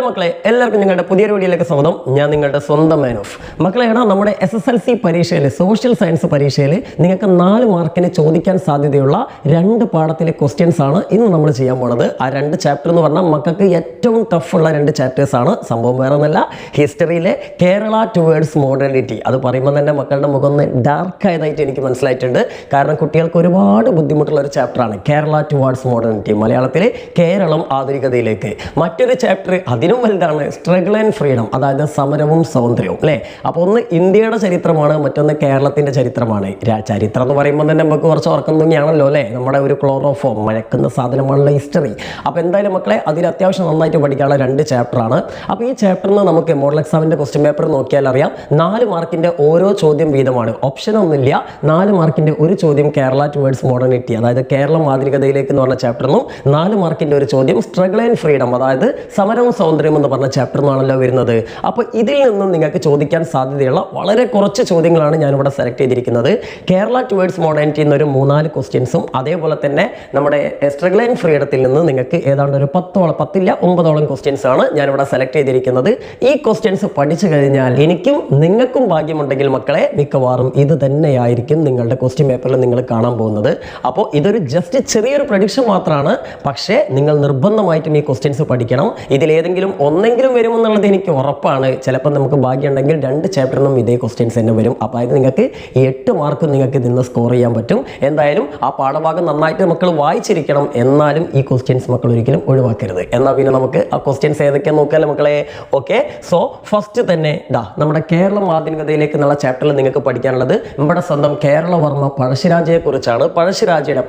മക്കളെ എല്ലാവർക്കും നിങ്ങളുടെ പുതിയൊരു വീഡിയോയിലേക്ക് സ്വാഗതം. ഞാൻ നിങ്ങളുടെ സ്വന്തം മാൻ ഓഫ്. മക്കളെയാണ് നമ്മുടെ SSLC പരീക്ഷയിൽ സോഷ്യൽ സയൻസ് പരീക്ഷയിൽ നിങ്ങൾക്ക് 4 മാർക്കിന് ചോദിക്കാൻ സാധ്യതയുള്ള 2 പാഠത്തിലെ ക്വസ്റ്റ്യൻസ് ആണ് ഇന്ന് നമ്മൾ ചെയ്യാൻ പോണത്. ആ 2 ചാപ്റ്റർ എന്ന് പറഞ്ഞാൽ മക്കൾക്ക് ഏറ്റവും ടഫുള്ള 2 ചാപ്റ്റേഴ്സ് ആണ്. സംഭവം വേറെ ഒന്നല്ല, ഹിസ്റ്ററിയിലെ കേരള ടുവേർഡ്സ് മോഡേണിറ്റി. അത് പറയുമ്പോൾ തന്നെ മക്കളുടെ മുഖം ഒന്ന് ഡാർക്ക് ആയതായിട്ട് എനിക്ക് മനസ്സിലായിട്ടുണ്ട്. കാരണം കുട്ടികൾക്ക് ഒരുപാട് ബുദ്ധിമുട്ടുള്ള ഒരു ചാപ്റ്ററാണ് കേരള ടുവേർഡ്സ് മോഡേണിറ്റി, മലയാളത്തിൽ കേരളം ആധുനികതയിലേക്ക്. മറ്റൊരു ചാപ്റ്റർ അതിനും വലുതാണ്, സ്ട്രഗിൾ ആൻഡ് ഫ്രീഡം, അതായത് സമരവും സ്വാതന്ത്ര്യവും അല്ലേ. അപ്പോൾ ഒന്ന് ഇന്ത്യയുടെ ചരിത്രമാണ്, മറ്റൊന്ന് കേരളത്തിൻ്റെ ചരിത്രമാണ്. ചരിത്രം എന്ന് പറയുമ്പോൾ തന്നെ നമുക്ക് കുറച്ച് ഉറക്കം തന്നെയാണല്ലോ അല്ലേ, നമ്മുടെ ഒരു ക്ലോറോഫോം മഴക്കുന്ന സാധനമാണല്ലോ ഹിസ്റ്ററി. അപ്പോൾ എന്തായാലും മക്കളെ അതിൽ അത്യാവശ്യം നന്നായിട്ട് പഠിക്കാനുള്ള 2 ചാപ്റ്ററാണ്. അപ്പോൾ ഈ ചാപ്റ്ററിൽ നിന്ന് നമുക്ക് മോഡൽ എക്സാമിൻ്റെ ക്വസ്റ്റ്യൻ പേപ്പർ നോക്കിയാൽ അറിയാം, 4 മാർക്കിൻ്റെ ഓരോ ചോദ്യം വീതമാണ്, ഓപ്ഷനൊന്നുമില്ല. 4 മാർക്കിൻ്റെ ഒരു ചോദ്യം കേരള ടുവേർഡ്സ് മോഡേണിറ്റി, അതായത് കേരളം ആധുനികതയിലേക്ക് എന്ന് പറഞ്ഞ ചാപ്റ്ററിനും 4 മാർക്കിൻ്റെ ഒരു ചോദ്യം സ്ട്രഗിൾ ആൻഡ് ഫ്രീഡം, അതായത് സമരവും സ്വാതന്ത്ര്യം എന്ന് പറഞ്ഞ ചാപ്റ്റർ എന്നാണല്ലോ വരുന്നത്. അപ്പോൾ ഇതിൽ നിന്നും നിങ്ങൾക്ക് ചോദിക്കാൻ സാധ്യതയുള്ള വളരെ കുറച്ച് ചോദ്യങ്ങളാണ് ഞാനിവിടെ സെലക്ട് ചെയ്തിരിക്കുന്നത്. കേരള ടുവേർഡ്സ് മോഡേണിറ്റി എന്നൊരു 3-4 ക്വസ്റ്റ്യൻസും അതേപോലെ തന്നെ നമ്മുടെ സ്ട്രഗിൾ ആൻഡ് ഫ്രീഡത്തിൽ നിന്ന് നിങ്ങൾക്ക് ഏതാണ്ട് ഒരു 9 ക്വസ്റ്റ്യൻസ് ആണ് ഞാനിവിടെ സെലക്ട് ചെയ്തിരിക്കുന്നത്. ഈ ക്വസ്റ്റ്യൻസ് പഠിച്ചു കഴിഞ്ഞാൽ എനിക്കും നിങ്ങൾക്കും ഭാഗ്യമുണ്ടെങ്കിൽ മക്കളെ മിക്കവാറും ഇത് തന്നെയായിരിക്കും നിങ്ങളുടെ ക്വസ്റ്റ്യൻ പേപ്പറിൽ നിങ്ങൾ കാണാൻ പോകുന്നത്. അപ്പോൾ ഇതൊരു ജസ്റ്റ് ചെറിയൊരു പ്രഡിക്ഷൻ മാത്രമാണ്, പക്ഷേ നിങ്ങൾ നിർബന്ധമായിട്ടും ഈ ക്വസ്റ്റ്യൻസ് പഠിക്കണം. ഇതിലേതെങ്കിലും ഒന്നെങ്കിലും വരുമെന്നുള്ളത് എനിക്ക് ഉറപ്പാണ്. ചിലപ്പോൾ നമുക്ക് ഭാഗ്യമുണ്ടെങ്കിൽ 2 ചാപ്റ്ററിനും ഇതേ ക്വസ്റ്റ്യൻസ് തന്നെ വരും. അപ്പോൾ അത് നിങ്ങൾക്ക് 8 മാർക്ക് നിങ്ങൾക്ക് ഇതിൽ നിന്ന് സ്കോർ ചെയ്യാൻ പറ്റും. എന്തായാലും ആ പാഠഭാഗം നന്നായിട്ട് മക്കൾ വായിച്ചിരിക്കണം. എന്നാലും ഈ ക്വസ്റ്റ്യൻസ് മക്കൾ ഒരിക്കലും ഒഴിവാക്കരുത്. എന്നാൽ പിന്നെ നമുക്ക് ആ ക്വസ്റ്റ്യൻസ് ഏതൊക്കെയാണെന്ന് നോക്കാമല്ലോ മക്കളെ. ഓക്കെ, സോ ഫസ്റ്റ് തന്നെ നമ്മുടെ കേരളം ആധുനികതയിലേക്ക് എന്നുള്ള ചാപ്റ്ററിൽ നിങ്ങൾക്ക് പഠിക്കാനുള്ളത് നമ്മുടെ സ്വന്തം കേരളവർമ്മ പഴശ്ശിരാജയെ കുറിച്ചാണ്.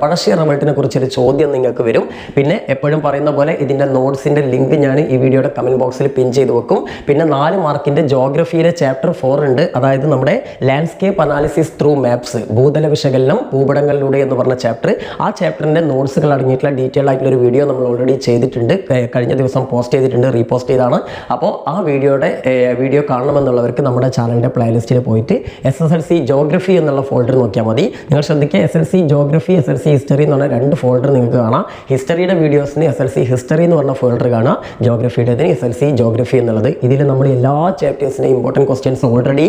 പഴശ്ശി റിവോൾട്ടിനെ കുറിച്ചൊരു ചോദ്യം നിങ്ങൾക്ക് വരും. പിന്നെ എപ്പോഴും പറയുന്ന പോലെ ഇതിൻ്റെ നോട്ട്സിൻ്റെ ലിങ്ക് ഞാൻ ഈ വീഡിയോയുടെ കമൻറ്റ് ബോക്സിൽ പിൻ ചെയ്ത് വെക്കും. പിന്നെ 4 മാർക്കിൻ്റെ ജോഗ്രഫിയിലെ ചാപ്റ്റർ 4 ഉണ്ട്, അതായത് നമ്മുടെ ലാൻഡ്സ്കേപ്പ് അനാലിസിസ് ത്രൂ മാപ്സ്, ഭൂതല വിശകലനം ഭൂപടങ്ങളിലൂടെ എന്ന് പറഞ്ഞ ചാപ്റ്റർ. ആ ചാപ്റ്ററിൻ്റെ നോട്ട്സുകൾ അടങ്ങിയിട്ടുള്ള ഡീറ്റെയിൽ ആയിട്ടുള്ള ഒരു വീഡിയോ നമ്മൾ ഓൾറെഡി ചെയ്തിട്ടുണ്ട്, കഴിഞ്ഞ ദിവസം പോസ്റ്റ് ചെയ്തിട്ടുണ്ട്, റീപോസ്റ്റ് ചെയ്താണ്. അപ്പോൾ ആ വീഡിയോ കാണണമെന്നുള്ളവർക്ക് നമ്മുടെ ചാനലിൻ്റെ പ്ലേലിസ്റ്റിൽ പോയിട്ട് SSLC ജോഗ്രഫി എന്നുള്ള ഫോൾഡർ നോക്കിയാൽ മതി. നിങ്ങൾ ശ്രദ്ധിക്കുക, SSLC ജോഗ്രഫി, SSLC ഹിസ്റ്ററി എന്ന് പറഞ്ഞ 2 ഫോൾഡർ നിങ്ങൾക്ക് കാണാം. ഹിസ്റ്ററിയുടെ വീഡിയോസിന് SSLC ഹിസ്റ്ററി എന്ന് പറഞ്ഞ ഫോൾഡർ കാണാം, ജോഗ്രഫിയുടേതിന് SSLC ജോഗ്രഫി എന്നുള്ളത്. ഇതിൽ നമ്മൾ എല്ലാ ചാപ്റ്റേഴ്സിൻ്റെ ഇമ്പോർട്ടൻറ്റ് ക്വസ്റ്റ്യൻസ് ഓൾറെഡി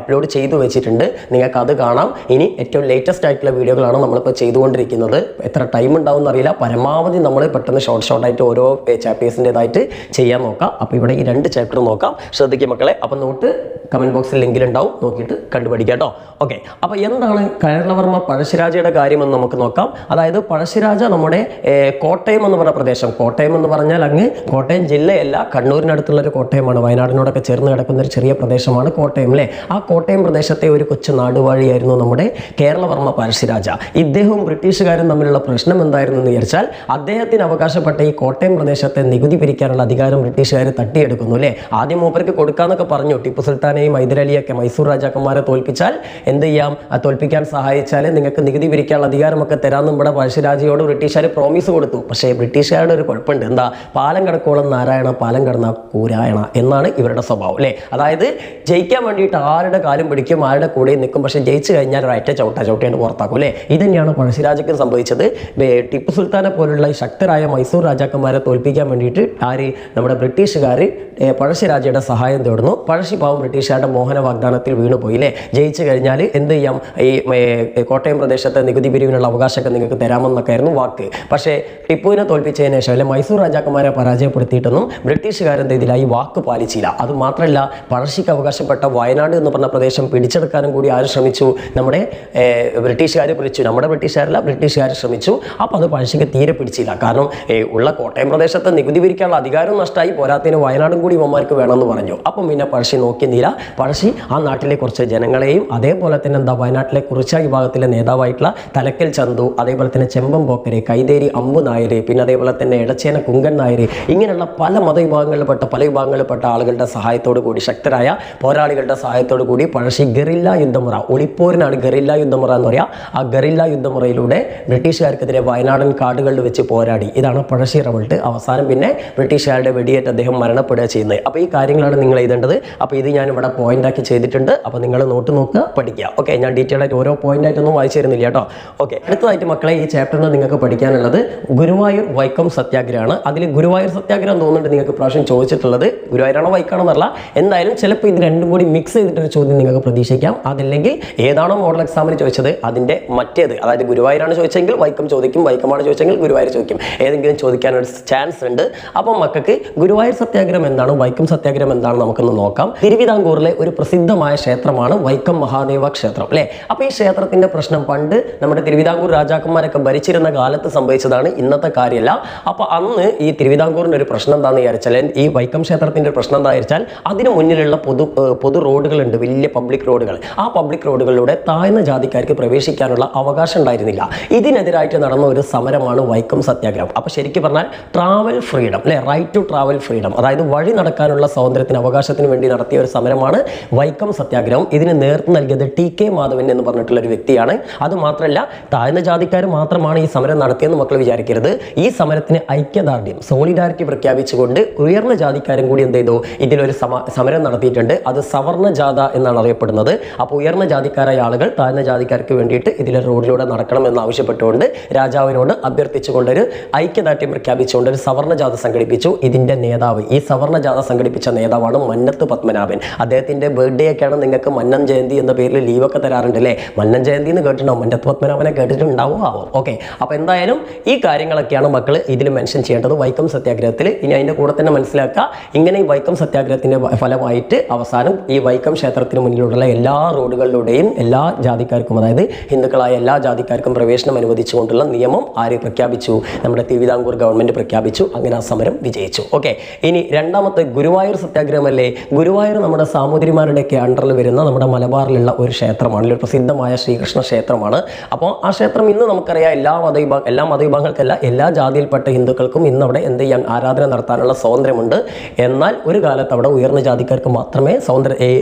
അപ്ലോഡ് ചെയ്തു വെച്ചിട്ടുണ്ട്, നിങ്ങൾക്ക് അത് കാണാം. ഇനി ഏറ്റവും ലേറ്റസ്റ്റ് ആയിട്ടുള്ള വീഡിയോകളാണ് നമ്മളിപ്പോൾ ചെയ്തുകൊണ്ടിരിക്കുന്നത്. എത്ര ടൈം ഉണ്ടാവും എന്നറിയില്ല, പരമാവധി നമ്മൾ പെട്ടെന്ന് ഷോർട്ടായിട്ട് ഓരോ ചാപ്റ്റേഴ്സിൻ്റെതായിട്ട് ചെയ്യാൻ നോക്കാം. അപ്പോൾ ഇവിടെ ഈ 2 ചാപ്റ്റർ നോക്കാം, ശ്രദ്ധിക്കും മക്കളെ. അപ്പോൾ നോട്ട് കമൻറ്റ് ബോക്സിൽ ലിങ്കിലുണ്ടാവും, നോക്കിയിട്ട് കണ്ടുപിടിക്കാം കേട്ടോ. ഓക്കെ, അപ്പോൾ എന്താണ് കേരളവർമ്മ പഴശ്ശിരാജയുടെ കാര്യമെന്ന് നമുക്ക് നോക്കാം. അതായത് പഴശ്ശിരാജ നമ്മുടെ കോട്ടയം എന്ന് പറഞ്ഞ പ്രദേശം, കോട്ടയം എന്ന് പറഞ്ഞാൽ അങ്ങ് കോട്ടയം ജില്ലയല്ല, കണ്ണൂരിനടുത്തുള്ളൊരു കോട്ടയമാണ്, വയനാടിനോടൊക്കെ ചേർന്ന് കിടക്കുന്ന ഒരു ചെറിയ പ്രദേശമാണ് കോട്ടയം അല്ലേ. ആ കോട്ടയം പ്രദേശത്തെ ഒരു കൊച്ചു നാടുവാഴിയായിരുന്നു നമ്മുടെ കേരളവർമ്മ പഴശ്ശിരാജ. ഇദ്ദേഹവും ബ്രിട്ടീഷുകാരും തമ്മിലുള്ള പ്രശ്നം എന്തായിരുന്നു എന്ന് വിചാരിച്ചാൽ, അദ്ദേഹത്തിന് അവകാശപ്പെട്ട ഈ കോട്ടയം പ്രദേശത്തെ നികുതി പിരിക്കാനുള്ള അധികാരം ബ്രിട്ടീഷുകാർ തട്ടിയെടുക്കുന്നു അല്ലേ. ആദ്യം മൂപ്പർക്ക് കൊടുക്കാന്നൊക്കെ പറഞ്ഞു, ടിപ്പു സുൽത്താനെയും ഹൈദരലിയൊക്കെ മൈസൂർ രാജാക്കന്മാരെ തോൽപ്പിച്ചാൽ എന്ത് ചെയ്യാം, തോൽപ്പിക്കാൻ സഹായിച്ചാൽ നിങ്ങൾക്ക് നികുതി പിരിക്കാനുള്ള അധികാരമൊക്കെ തരാമെന്നും ഇവിടെ പഴശ്ശിരാജയോട് ബ്രിട്ടീഷുകാർ പ്രോമിസ് കൊടുത്തു. പക്ഷേ ബ്രിട്ടീഷുകാരുടെ ഒരു കുഴപ്പമുണ്ട്, എന്താ, പാലം കടക്കോളം നാരായണ, പാലം കടന്ന കൂരായണ എന്നാണ് ഇവരുടെ സ്വഭാവം അല്ലേ. അതായത് ജയിക്കാൻ വേണ്ടിയിട്ട് ആരുടെ കാലും പിടിക്കും, ആരുടെ കൂടെ നിൽക്കും, പക്ഷേ ജയിച്ചു കഴിഞ്ഞാൽ ഒരൊറ്റ ചവിട്ടേണ്ട് പുറത്താക്കും അല്ലേ. ഇത് തന്നെയാണ് പഴശ്ശിരാജയ്ക്ക് സംഭവിച്ചത്. ടിപ്പു സുൽത്താനെ പോലുള്ള ശക്തരായ മൈസൂർ രാജാക്കന്മാരെ തോൽപ്പിക്കാൻ വേണ്ടിയിട്ട് നമ്മുടെ ബ്രിട്ടീഷുകാർ പഴശ്ശിരാജയുടെ സഹായം തേടുന്നു. പഴശ്ശി പാവം ബ്രിട്ടീഷുകാരുടെ മോഹന വാഗ്ദാനത്തിൽ വീണുപോയില്ലേ. ജയിച്ചു കഴിഞ്ഞാൽ എന്ത് ചെയ്യാം, ഈ കോട്ടയം പ്രദേശത്തെ നികുതി പിരിവിനുള്ള അവകാശമൊക്കെ നിങ്ങൾക്ക് തരാമെന്നൊക്കെ ആയിരുന്നു വാക്ക്. പക്ഷേ ടിപ്പുവിനെ തോൽപ്പിച്ചതിന് ശേഷം അല്ലെ മൈസൂർ രാജാക്കന്മാരെ പരാജയപ്പെടുത്തിയിട്ടൊന്നും ബ്രിട്ടീഷുകാരെന്ത് ചെയ്തില്ല, ഈ വാക്ക് പാലിച്ചില്ല. അതുമാത്രമല്ല, പഴശ്ശിക്ക് അവകാശപ്പെട്ട വയനാട് എന്ന് പറഞ്ഞ പ്രദേശം പിടിച്ചെടുക്കാനും കൂടി ആര് ശ്രമിച്ചു, നമ്മുടെ ബ്രിട്ടീഷുകാർ പിടിച്ചു. നമ്മുടെ ബ്രിട്ടീഷുകാർ ശ്രമിച്ചു. അപ്പോൾ അത് പഴശ്ശിക്ക് തീരെ പിടിച്ചില്ല. കാരണം ഉള്ള കോട്ടയം പ്രദേശത്തെ നികുതി പിരിക്കാനുള്ള അധികാരം നഷ്ടമായി, പോരാത്തതിന് വയനാടും കൂടി ഇവന്മാർക്ക് വേണമെന്ന് പറഞ്ഞു. അപ്പം പിന്നെ പഴശ്ശി നോക്കിയില്ല. പഴശ്ശി ആ നാട്ടിലെ കുറച്ച് ജനങ്ങളെയും അതേപോലെ തന്നെ വയനാട്ടിലെ കുറിച്ച വിഭാഗത്തിലെ നേതാവായിട്ടുള്ള തലക്കൽ ചന്തു, അതേപോലെ തന്നെ ചെമ്പം പോക്കര്, കൈതേരി അമ്പു നായർ, പിന്നെ അതേപോലെ തന്നെ എടച്ചേന കുങ്കൻ നായർ, ഇങ്ങനെയുള്ള പല വിഭാഗങ്ങളിൽപ്പെട്ട ആളുകളുടെ സഹായത്തോടു കൂടി, ശക്തരായ പോരാളികളുടെ സഹായത്തോടു കൂടി പഴശ്ശി ഗറില്ല യുദ്ധമുറ, ഒളിപ്പോരിനാണ് ഗറില്ല യുദ്ധമുറ എന്ന് പറയുക. ആ ഗറില്ല യുദ്ധമുറയിലൂടെ ബ്രിട്ടീഷുകാർക്കെതിരെ വയനാടൻ കാടുകളിൽ വെച്ച് പോരാടി. ഇതാണ് പഴശ്ശി റിവോൾട്ട്. അവസാനം പിന്നെ ബ്രിട്ടീഷുകാരുടെ വെടിയേറ്റ് അദ്ദേഹം മരണപ്പെടുക ചെയ്യുന്നത്. അപ്പോൾ ഈ കാര്യങ്ങളാണ് നിങ്ങൾ എഴുതേണ്ടത്. അപ്പോൾ ഇത് ഞാൻ ഇവിടെ പോയിന്റാക്കി ചെയ്തിട്ടുണ്ട്. അപ്പോൾ നിങ്ങൾ നോട്ട് നോക്കുക, പഠിക്കുക. ഓക്കെ, ഞാൻ ഡീറ്റെയിൽ ആയിട്ട് ഓരോ പോയിന്റായിട്ടൊന്നും വായിച്ചു തരുന്നില്ല കേട്ടോ. ഓക്കെ, അടുത്തതായിട്ട് മക്കളെ ഈ ചാപ്റ്ററിൽ നിങ്ങൾക്ക് പഠിക്കാനുള്ളത് ഗുരുവായൂർ വൈക്കം സത്യാഗ്രഹമാണ്. അതിൽ ഗുരുവായൂർ സത്യാഗ്രഹം തോന്നുന്നുണ്ട് തോന്നുന്നുണ്ട് നിങ്ങൾക്ക് പ്രാവശ്യം ചോദിച്ചിട്ടുള്ളത്. ഗുരുവായൂരാണോ വൈക്കാണോ എന്നല്ല, എന്തായാലും ചിലപ്പോൾ ഇത് രണ്ടും കൂടി മിക്സ് ചെയ്തിട്ടൊരു ചോദ്യം നിങ്ങൾക്ക് പ്രതീക്ഷിക്കാം. അതല്ലെങ്കിൽ ഏതാണോ മോഡൽ എക്സാമിന് ചോദിച്ചത് അതിൻ്റെ മറ്റേത്, അതായത് ഗുരുവായൂരാണ് ചോദിച്ചെങ്കിൽ വൈക്കം ചോദിക്കും, വൈക്കമാണ് ചോദിച്ചെങ്കിൽ ഗുരുവായൂർ ചോദിക്കും, ഏതെങ്കിലും ചോദിക്കാനൊരു ചാൻസ് ഉണ്ട്. അപ്പം മക്കൾക്ക് ഗുരുവായൂർ സത്യാഗ്രഹം എന്താണ്, വൈക്കം സത്യാഗ്രഹം എന്താണ് നമുക്കൊന്ന് നോക്കാം. തിരുവിതാംകൂറിലെ ഒരു പ്രസിദ്ധമായ ക്ഷേത്രമാണ് വൈക്കം മഹാദേവ ക്ഷേത്രം അല്ലേ. അപ്പോൾ ഈ ക്ഷേത്രത്തിന്റെ പ്രശ്നം പണ്ട് നമ്മുടെ തിരുവിതാംകൂർ രാജാക്കന്മാരൊക്കെ ഭരിച്ചിരുന്ന കാലത്ത് സംഭവിച്ചതാണ്, ഇന്നത്തെ കാര്യമല്ല. അപ്പോൾ അന്ന് ഈ തിരുവിതാംകൂറിന്റെ ഒരു പ്രശ്നം എന്താണെന്ന് വിചാരിച്ചാൽ, ഈ വൈക്കം ക്ഷേത്രത്തിന്റെ ഒരു പ്രശ്നം എന്താ വിചാരിച്ചാൽ, അതിന് മുന്നിലുള്ള പൊതു റോഡുകളുണ്ട്, വലിയ പബ്ലിക് റോഡുകൾ. ആ പബ്ലിക് റോഡുകളിലൂടെ താഴ്ന്ന ജാതിക്കാർക്ക് പ്രവേശിക്കാനുള്ള അവകാശം ഉണ്ടായിരുന്നില്ല. ഇതിനെതിരായിട്ട് നടന്ന ഒരു സമരമാണ് വൈക്കം സത്യാഗ്രഹം. അപ്പോൾ ശരിക്കും പറഞ്ഞാൽ ട്രാവൽ ഫ്രീഡം അല്ലെ, റൈറ്റ് ടു ട്രാവൽ ഫ്രീഡം, അതായത് വഴി നടക്കാനുള്ള സ്വാതന്ത്ര്യത്തിന് അവകാശത്തിന് വേണ്ടി നടത്തിയ ഒരു സമരമാണ് വൈക്കം സത്യാഗ്രഹം. ഇതിന് നേതൃത്വം നൽകിയത് TK മാധവൻ എന്ന് പറഞ്ഞിട്ടുള്ള ഒരു വ്യക്തിയാണ്. അതുമാത്രമല്ല, താഴ്ന്ന ജാതിക്കാർ മാത്രമാണ് ഈ സമരം നടത്തിയെന്ന് മക്കൾ വിചാരിക്കരുത്. ഈ സമരത്തിന് ഐക്യദാർഢ്യം, സോളിഡാരിറ്റി പ്രഖ്യാപിച്ചുകൊണ്ട് ഉയർന്ന ജാതിക്കാരും കൂടി എന്ത് ചെയ്തു, ഇതിലൊരു സമരം നടത്തിയിട്ടുണ്ട്. അത് സവർണ ജാഥ എന്നാണ് അറിയപ്പെടുന്നത്. അപ്പോൾ ഉയർന്ന ജാതിക്കാരായ ആളുകൾ താഴ്ന്ന ജാതിക്കാർക്ക് വേണ്ടിയിട്ട് ഇതിലെ റോഡിലൂടെ നടക്കണം എന്ന് ആവശ്യപ്പെട്ടുകൊണ്ട് രാജാവിനോട് അഭ്യർത്ഥിച്ചുകൊണ്ടൊരു ഐക്യദാർഢ്യം പ്രഖ്യാപിച്ചുകൊണ്ട് ഒരു സവർണ ജാഥ സംഘടിപ്പിച്ചു. ഇതിന്റെ നേതാവ്, ഈ സവർണ ജാഥ സംഘടിപ്പിച്ച നേതാവാണ് മന്നത്ത് പത്മനാഭൻ. അദ്ദേഹത്തിന്റെ ബർത്ത്ഡേ ഒക്കെയാണ് നിങ്ങൾക്ക് മന്നൻ ജയന്തി എന്ന പേരിൽ ലീവൊക്കെ തരാറുണ്ട് അല്ലേ. മന്നൻ ജയന്തി എന്ന് കേട്ടിട്ടുണ്ടാവും, മന്നത്ത് പത്മനാഭനെ കേട്ടിട്ടുണ്ടാവും ആവും. ഓക്കെ, അപ്പോൾ എന്തായാലും ഈ കാര്യങ്ങളൊക്കെയാണ് മക്കൾ ഇതിൽ മെൻഷൻ ചെയ്യേണ്ടത് വൈക്കം സത്യാഗ്രഹത്തിൽ. ഇനി അതിൻ്റെ കൂടെ തന്നെ മനസ്സിലാക്കുക, ഇങ്ങനെ ഈ വൈക്കം സത്യാഗ്രഹത്തിന്റെ ഫലമായിട്ട് അവസാനം ഈ വൈക്കം ക്ഷേത്രത്തിന് മുന്നിലുള്ള എല്ലാ റോഡുകളിലൂടെയും എല്ലാ ജാതിക്കാർക്കും, അതായത് ഹിന്ദുക്കളായ എല്ലാ ജാതിക്കാർക്കും പ്രവേശനം അനുവദിച്ചുകൊണ്ടുള്ള നിയമം ആര് പ്രഖ്യാപിച്ചു, നമ്മുടെ തിരുവിതാംകൂർ ഗവൺമെന്റ് പ്രഖ്യാപിച്ചു. അങ്ങനെ ആ സമരം വിജയിച്ചു. ഓക്കെ, ഇനി രണ്ടാമത്തെ ഗുരുവായൂർ സത്യാഗ്രഹമല്ലേ. ഗുരുവായൂർ നമ്മുടെ സാമൂതിരിമാരുടെയൊക്കെ അണ്ടറിൽ വരുന്ന നമ്മുടെ മലബാറിലുള്ള ഒരു ക്ഷേത്രമാണ്, ഒരു പ്രസിദ്ധമായ ശ്രീകൃഷ്ണ ക്ഷേത്രമാണ്. അപ്പോൾ ആ ക്ഷേത്രം ഇന്ന് നമുക്കറിയാം എല്ലാ മതവിഭാഗങ്ങൾക്കല്ല, എല്ലാ ജാതിയിൽപ്പെട്ട ഹിന്ദുക്കൾക്കും ഇന്ന് അവിടെ എന്ത് ചെയ്യാൻ, ആരാധന നടത്താനുള്ള സ്വാതന്ത്ര്യമുണ്ട്. എന്നാൽ ഒരു കാലത്ത് അവിടെ ഉയർന്ന ജാതിക്കാർക്ക് മാത്രമേ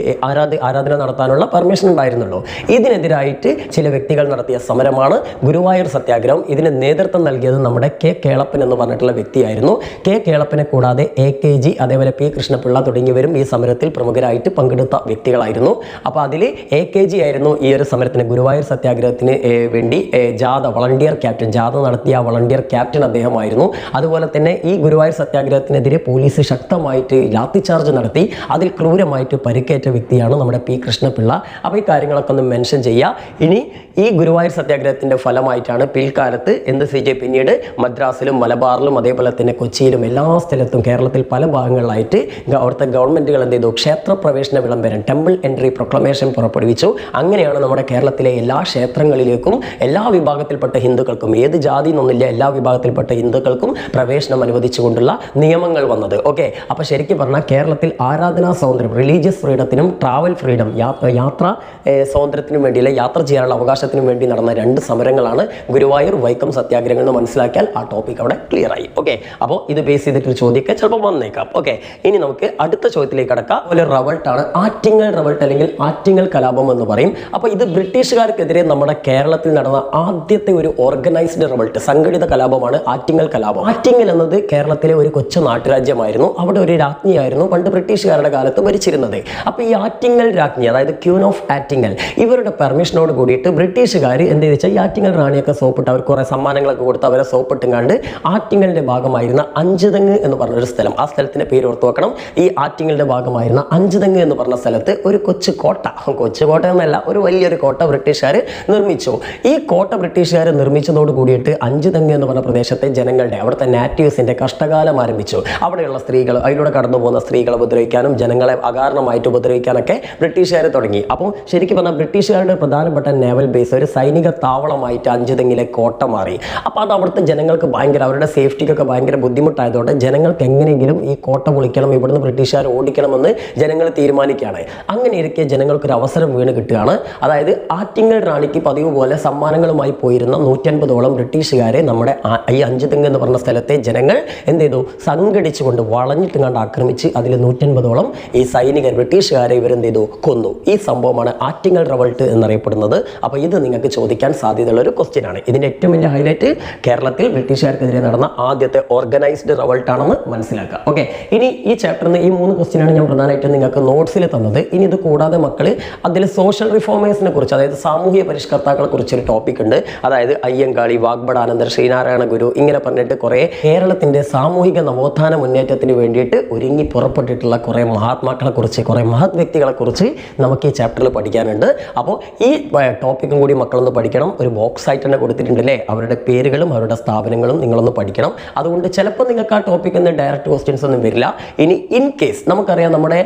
ആരാധന നടത്താനുള്ള പെർമിഷൻ ഉണ്ടായിരുന്നുള്ളൂ. ഇതിനെതിരായിട്ട് ചില വ്യക്തികൾ നടത്തിയ സമരമാണ് ഗുരുവായൂർ സത്യാഗ്രഹം. ഇതിന് നേതൃത്വം നൽകിയത് നമ്മുടെ K കേളപ്പൻ എന്ന് പറഞ്ഞിട്ടുള്ള വ്യക്തിയായിരുന്നു. K കേളപ്പനെ കൂടാതെ AKG, അതേപോലെ P കൃഷ്ണപിള്ള തുടങ്ങിയവരും ഈ സമരത്തിൽ പ്രമുഖരായിട്ട് പങ്കെടുത്ത വ്യക്തികളായിരുന്നു. അപ്പോൾ അതിൽ AKG ആയിരുന്നു ഈ ഒരു സമരത്തിന്, ഗുരുവായൂർ സത്യാഗ്രഹത്തിന് വേണ്ടി വളണ്ടിയർ ക്യാപ്റ്റൻ, ജാഥ നടത്തിയ വളണ്ടിയർ ക്യാപ്റ്റൻ അദ്ദേഹമായിരുന്നു. അതുപോലെ തന്നെ ഈ ഗുരുവായൂർ സത്യാഗ്രഹത്തിനെതിരെ പോലീസ് ശക്തമായിട്ട് ലാത്തിചാർജ് നടത്തി അതിൽ ക്രൂരമായിട്ട് പരിക്കേറ്റ വ്യക്തിയാണ് നമ്മുടെ P കൃഷ്ണപിള്ള. അപ്പോൾ ഈ കാര്യങ്ങളൊക്കെ ഒന്ന് മെൻഷൻ ചെയ്യുക. ഇനി ഈ ഗുരുവായൂർ സത്യാഗ്രഹത്തിന്റെ ഫലമായിട്ടാണ് പിൽക്കാലത്ത് പിന്നീട് മദ്രാസിലും മലബാറിലും അതേപോലെ തന്നെ കൊച്ചിയിലും എല്ലാ സ്ഥലത്തും കേരളത്തിൽ പല ഭാഗങ്ങളിലായിട്ട് അവിടുത്തെ ഗവൺമെന്റുകൾ എന്ത് ചെയ്തു, ക്ഷേത്രപ്രവേശന വിളംബരം, ടെമ്പിൾ എൻട്രി പ്രൊക്ലമേഷൻ പുറപ്പെടുവിച്ചു. അങ്ങനെയാണ് നമ്മുടെ കേരളത്തിലെ എല്ലാ ക്ഷേത്രങ്ങളിലേക്കും എല്ലാ വിഭാഗത്തിൽപ്പെട്ട ഹിന്ദുക്കൾക്കും, ഏത് ജാതി എന്നൊന്നുമില്ല, എല്ലാ വിഭാഗത്തിൽപ്പെട്ട ഹിന്ദുക്കൾക്കും പ്രവേശനം അനുവദിച്ചുകൊണ്ടുള്ള നിയമങ്ങൾ വന്നത്. ഓക്കെ, അപ്പോൾ ശരിക്കും പറഞ്ഞാൽ കേരളത്തിൽ ആരാധനാ സ്വാതന്ത്ര്യം, റിലീജിയസ് ഫ്രീഡത്തിനും ട്രാവൽ ഫ്രീഡം, യാത്ര സ്വാതന്ത്ര്യത്തിനും വേണ്ടിയുള്ള യാത്ര ചെയ്യാനുള്ള അവകാശത്തിനും വേണ്ടി നടന്ന രണ്ട് സമരങ്ങളാണ് ഗുരുവായൂർ വൈക്കം സത്യാഗ്രഹങ്ങൾ എന്ന് മനസ്സിലാക്കിയാൽ ആ ടോപ്പിക് അവിടെ ക്ലിയർ ആയി. ഓക്കെ, അപ്പോൾ ഇത് ബേസ് ചെയ്തിട്ടൊരു ചോദ്യമൊക്കെ ചിലപ്പോൾ വന്നേക്കാം. ഓക്കെ, ഇനി നമുക്ക് അടുത്ത ചോദ്യത്തിലേക്ക് കടക്കാം. ഒരു റവൾട്ടാണ് ആറ്റിങ്ങൽ റവൾട്ട് അല്ലെങ്കിൽ ആറ്റിങ്ങൽ കലാപം എന്ന് പറയും. അപ്പോൾ ഇത് ബ്രിട്ടീഷുകാർക്കെതിരെ നമ്മുടെ കേരളത്തിൽ നടന്ന ആദ്യത്തെ ഒരു ഓർഗനൈസ്ഡ് റവൾട്ട്, സംഘടിത കലാപമാണ് ആറ്റിങ്ങൽ കലാപം. ആറ്റിങ്ങൽ എന്നത് കേരളത്തിലെ ഒരു കൊച്ചു നാട്ടുരാജ്യമായിരുന്നു. അവിടെ ഒരു രാജ്ഞിയായിരുന്നു പണ്ട് ബ്രിട്ടീഷുകാരുടെ കാലത്ത് ഭരിച്ചിരുന്നത്. അപ്പോൾ ഈ ആറ്റിങ്ങൽ രാജ്ഞി, അതായത് ക്യൂൻ ഓഫ് ആറ്റിങ്ങൽ, ഇവരുടെ പെർമിഷനോട് കൂടിയിട്ട് ബ്രിട്ടീഷുകാർ എന്ത് വെച്ചാൽ ഈ ആറ്റിങ്ങൽ റാണിയൊക്കെ സോപ്പിട്ട് അവർ കുറേ സമ്മാനങ്ങളൊക്കെ കൊടുത്ത് അവരെ സോപ്പിട്ടും ആറ്റിങ്ങലിന്റെ ഭാഗമായിരുന്ന അഞ്ചുതെങ്ങ് എന്ന് പറഞ്ഞൊരു സ്ഥലം, ആ സ്ഥലത്തിന്റെ പേര് ഓർത്ത് വെക്കണം. ഈ ആറ്റിങ്ങലിന്റെ ഭാഗമായിരുന്ന അഞ്ചുതെങ്ങ് എന്ന് പറഞ്ഞ സ്ഥലത്ത് ഒരു കൊച്ചുകോട്ട എന്നല്ല, ഒരു വലിയൊരു കോട്ട ബ്രിട്ടീഷുകാർ നിർമ്മിച്ചു. ഈ കോട്ട ബ്രിട്ടീഷുകാർ നിർമ്മിച്ചതോട് കൂടിയിട്ട് അഞ്ചുതെങ്ങ് എന്ന് പറഞ്ഞ പ്രദേശത്തെ ജനങ്ങളുടെ, അവിടുത്തെ നാറ്റീവ്സിന്റെ കഷ്ടകാലം ആരംഭിച്ചു. അവിടെയുള്ള സ്ത്രീകൾ, അതിലൂടെ കടന്നു പോകുന്ന സ്ത്രീകളെ ഉപദ്രവിക്കാനും ജനങ്ങളെ അകാരണമായിട്ട് ഉപദ്രവിക്കാനൊക്കെ ബ്രിട്ടീഷുകാർ തുടങ്ങി. അപ്പോൾ ശരിക്കും പറഞ്ഞാൽ ബ്രിട്ടീഷുകാരുടെ പ്രധാനപ്പെട്ട നേവൽ ബേസ്, ഒരു സൈനിക താവളമായിട്ട് അഞ്ചുതെങ്ങിലെ കോട്ട മാറി. അപ്പോൾ അത് അവിടുത്തെ ജനങ്ങൾക്ക് അവരുടെ സേഫ്റ്റിക്കൊക്കെ ഭയങ്കര ബുദ്ധിമുട്ടായതുകൊണ്ട് ജനങ്ങൾക്ക് എങ്ങനെയെങ്കിലും ഈ കോട്ട പൊളിക്കണം, ഇവിടുന്ന് ബ്രിട്ടീഷുകാർ ഓടിക്കണമെന്ന് ജനങ്ങൾ തീരുമാനിക്കുകയാണ്. അങ്ങനെ ഇരിക്കെ ജനങ്ങൾക്കൊരു അവസരം വീണ് കിട്ടുകയാണ്. അതായത് ആറ്റിങ്ങൽ റാണിക്ക് പതിവ് പോലെ സമ്മാനങ്ങളുമായി പോയിരുന്ന 150ഓളം ബ്രിട്ടീഷുകാരെ നമ്മുടെ ഈ അഞ്ചുതെങ്ങ് എന്ന് പറഞ്ഞ സ്ഥലത്തെ ജനങ്ങൾ എന്ത് ചെയ്തു, സംഘടിച്ചുകൊണ്ട് വളഞ്ഞിട്ട് കണ്ട് ആക്രമിച്ച് അതിൽ 150ഓളം ഈ സൈനികർ ബ്രിട്ടീഷുകാരെ ഇവരെന്ത് ചെയ്തു, കൊന്നു. ഈ സംഭവമാണ് ആറ്റിങ്ങൽ റവൾട്ട് എന്നറിയപ്പെടുന്നത്. അപ്പോൾ ഇത് ഇത് നിങ്ങൾക്ക് ചോദിക്കാൻ സാധ്യതയുള്ള ഒരു ക്വസ്റ്റ്യൻ ആണ്. ഇതിൻ്റെ ഏറ്റവും വലിയ ഹൈലൈറ്റ് കേരളത്തിൽ ബ്രിട്ടീഷുകാർക്കെതിരെ നടന്ന ആദ്യത്തെ ഓർഗനൈസ്ഡ് റിവോൾട്ട് ആണെന്ന് മനസ്സിലാക്കുക. ഓക്കെ, ഇനി ഈ ചാപ്റ്ററിന് ഈ 3 ക്വസ്റ്റ്യനാണ് ഞാൻ പ്രധാനമായിട്ടും നിങ്ങൾക്ക് നോട്ട്സിൽ തന്നത്. ഇനി ഇത് കൂടാതെ മക്കൾ അതിൽ സോഷ്യൽ റിഫോമേഴ്സിനെ കുറിച്ച്, അതായത് സാമൂഹ്യ പരിഷ്കർത്താക്കളെ കുറിച്ചൊരു ടോപ്പിക് ഉണ്ട്. അതായത് അയ്യങ്കാളി, വാഗ്ബടാനന്ദർ, ശ്രീനാരായണ ഗുരു, ഇങ്ങനെ പറഞ്ഞിട്ട് കുറേ കേരളത്തിൻ്റെ സാമൂഹിക നവോത്ഥാന മുന്നേറ്റത്തിന് വേണ്ടിയിട്ട് ഒരുങ്ങി പുറപ്പെട്ടിട്ടുള്ള കുറേ മഹാത്മാക്കളെ കുറിച്ച്, കുറേ മഹത് വ്യക്തികളെ കുറിച്ച് നമുക്ക് ഈ ചാപ്റ്ററിൽ പഠിക്കാനുണ്ട്. അപ്പോൾ ഈ ടോപ്പിക്കും കൂടി മക്കളൊന്ന് പഠിക്കണം. ഒരു ബോക്സ് ആയിട്ട് തന്നെ കൊടുത്തിട്ടുണ്ടല്ലേ, അവരുടെ പേരുകളും അവരുടെ സ്ഥാപനങ്ങളും നിങ്ങളൊന്ന് പഠിക്കണം. അതുകൊണ്ട് ചിലപ്പോൾ നിങ്ങൾക്ക് ആ ടോപ്പിക്കിൽ നിന്ന് ഡയറക്റ്റ് ക്വസ്റ്റ്യൻസ് ഒന്നും വരില്ല. ഇനി ഇൻ കേസ് നമുക്കറിയാം നമ്മുടെ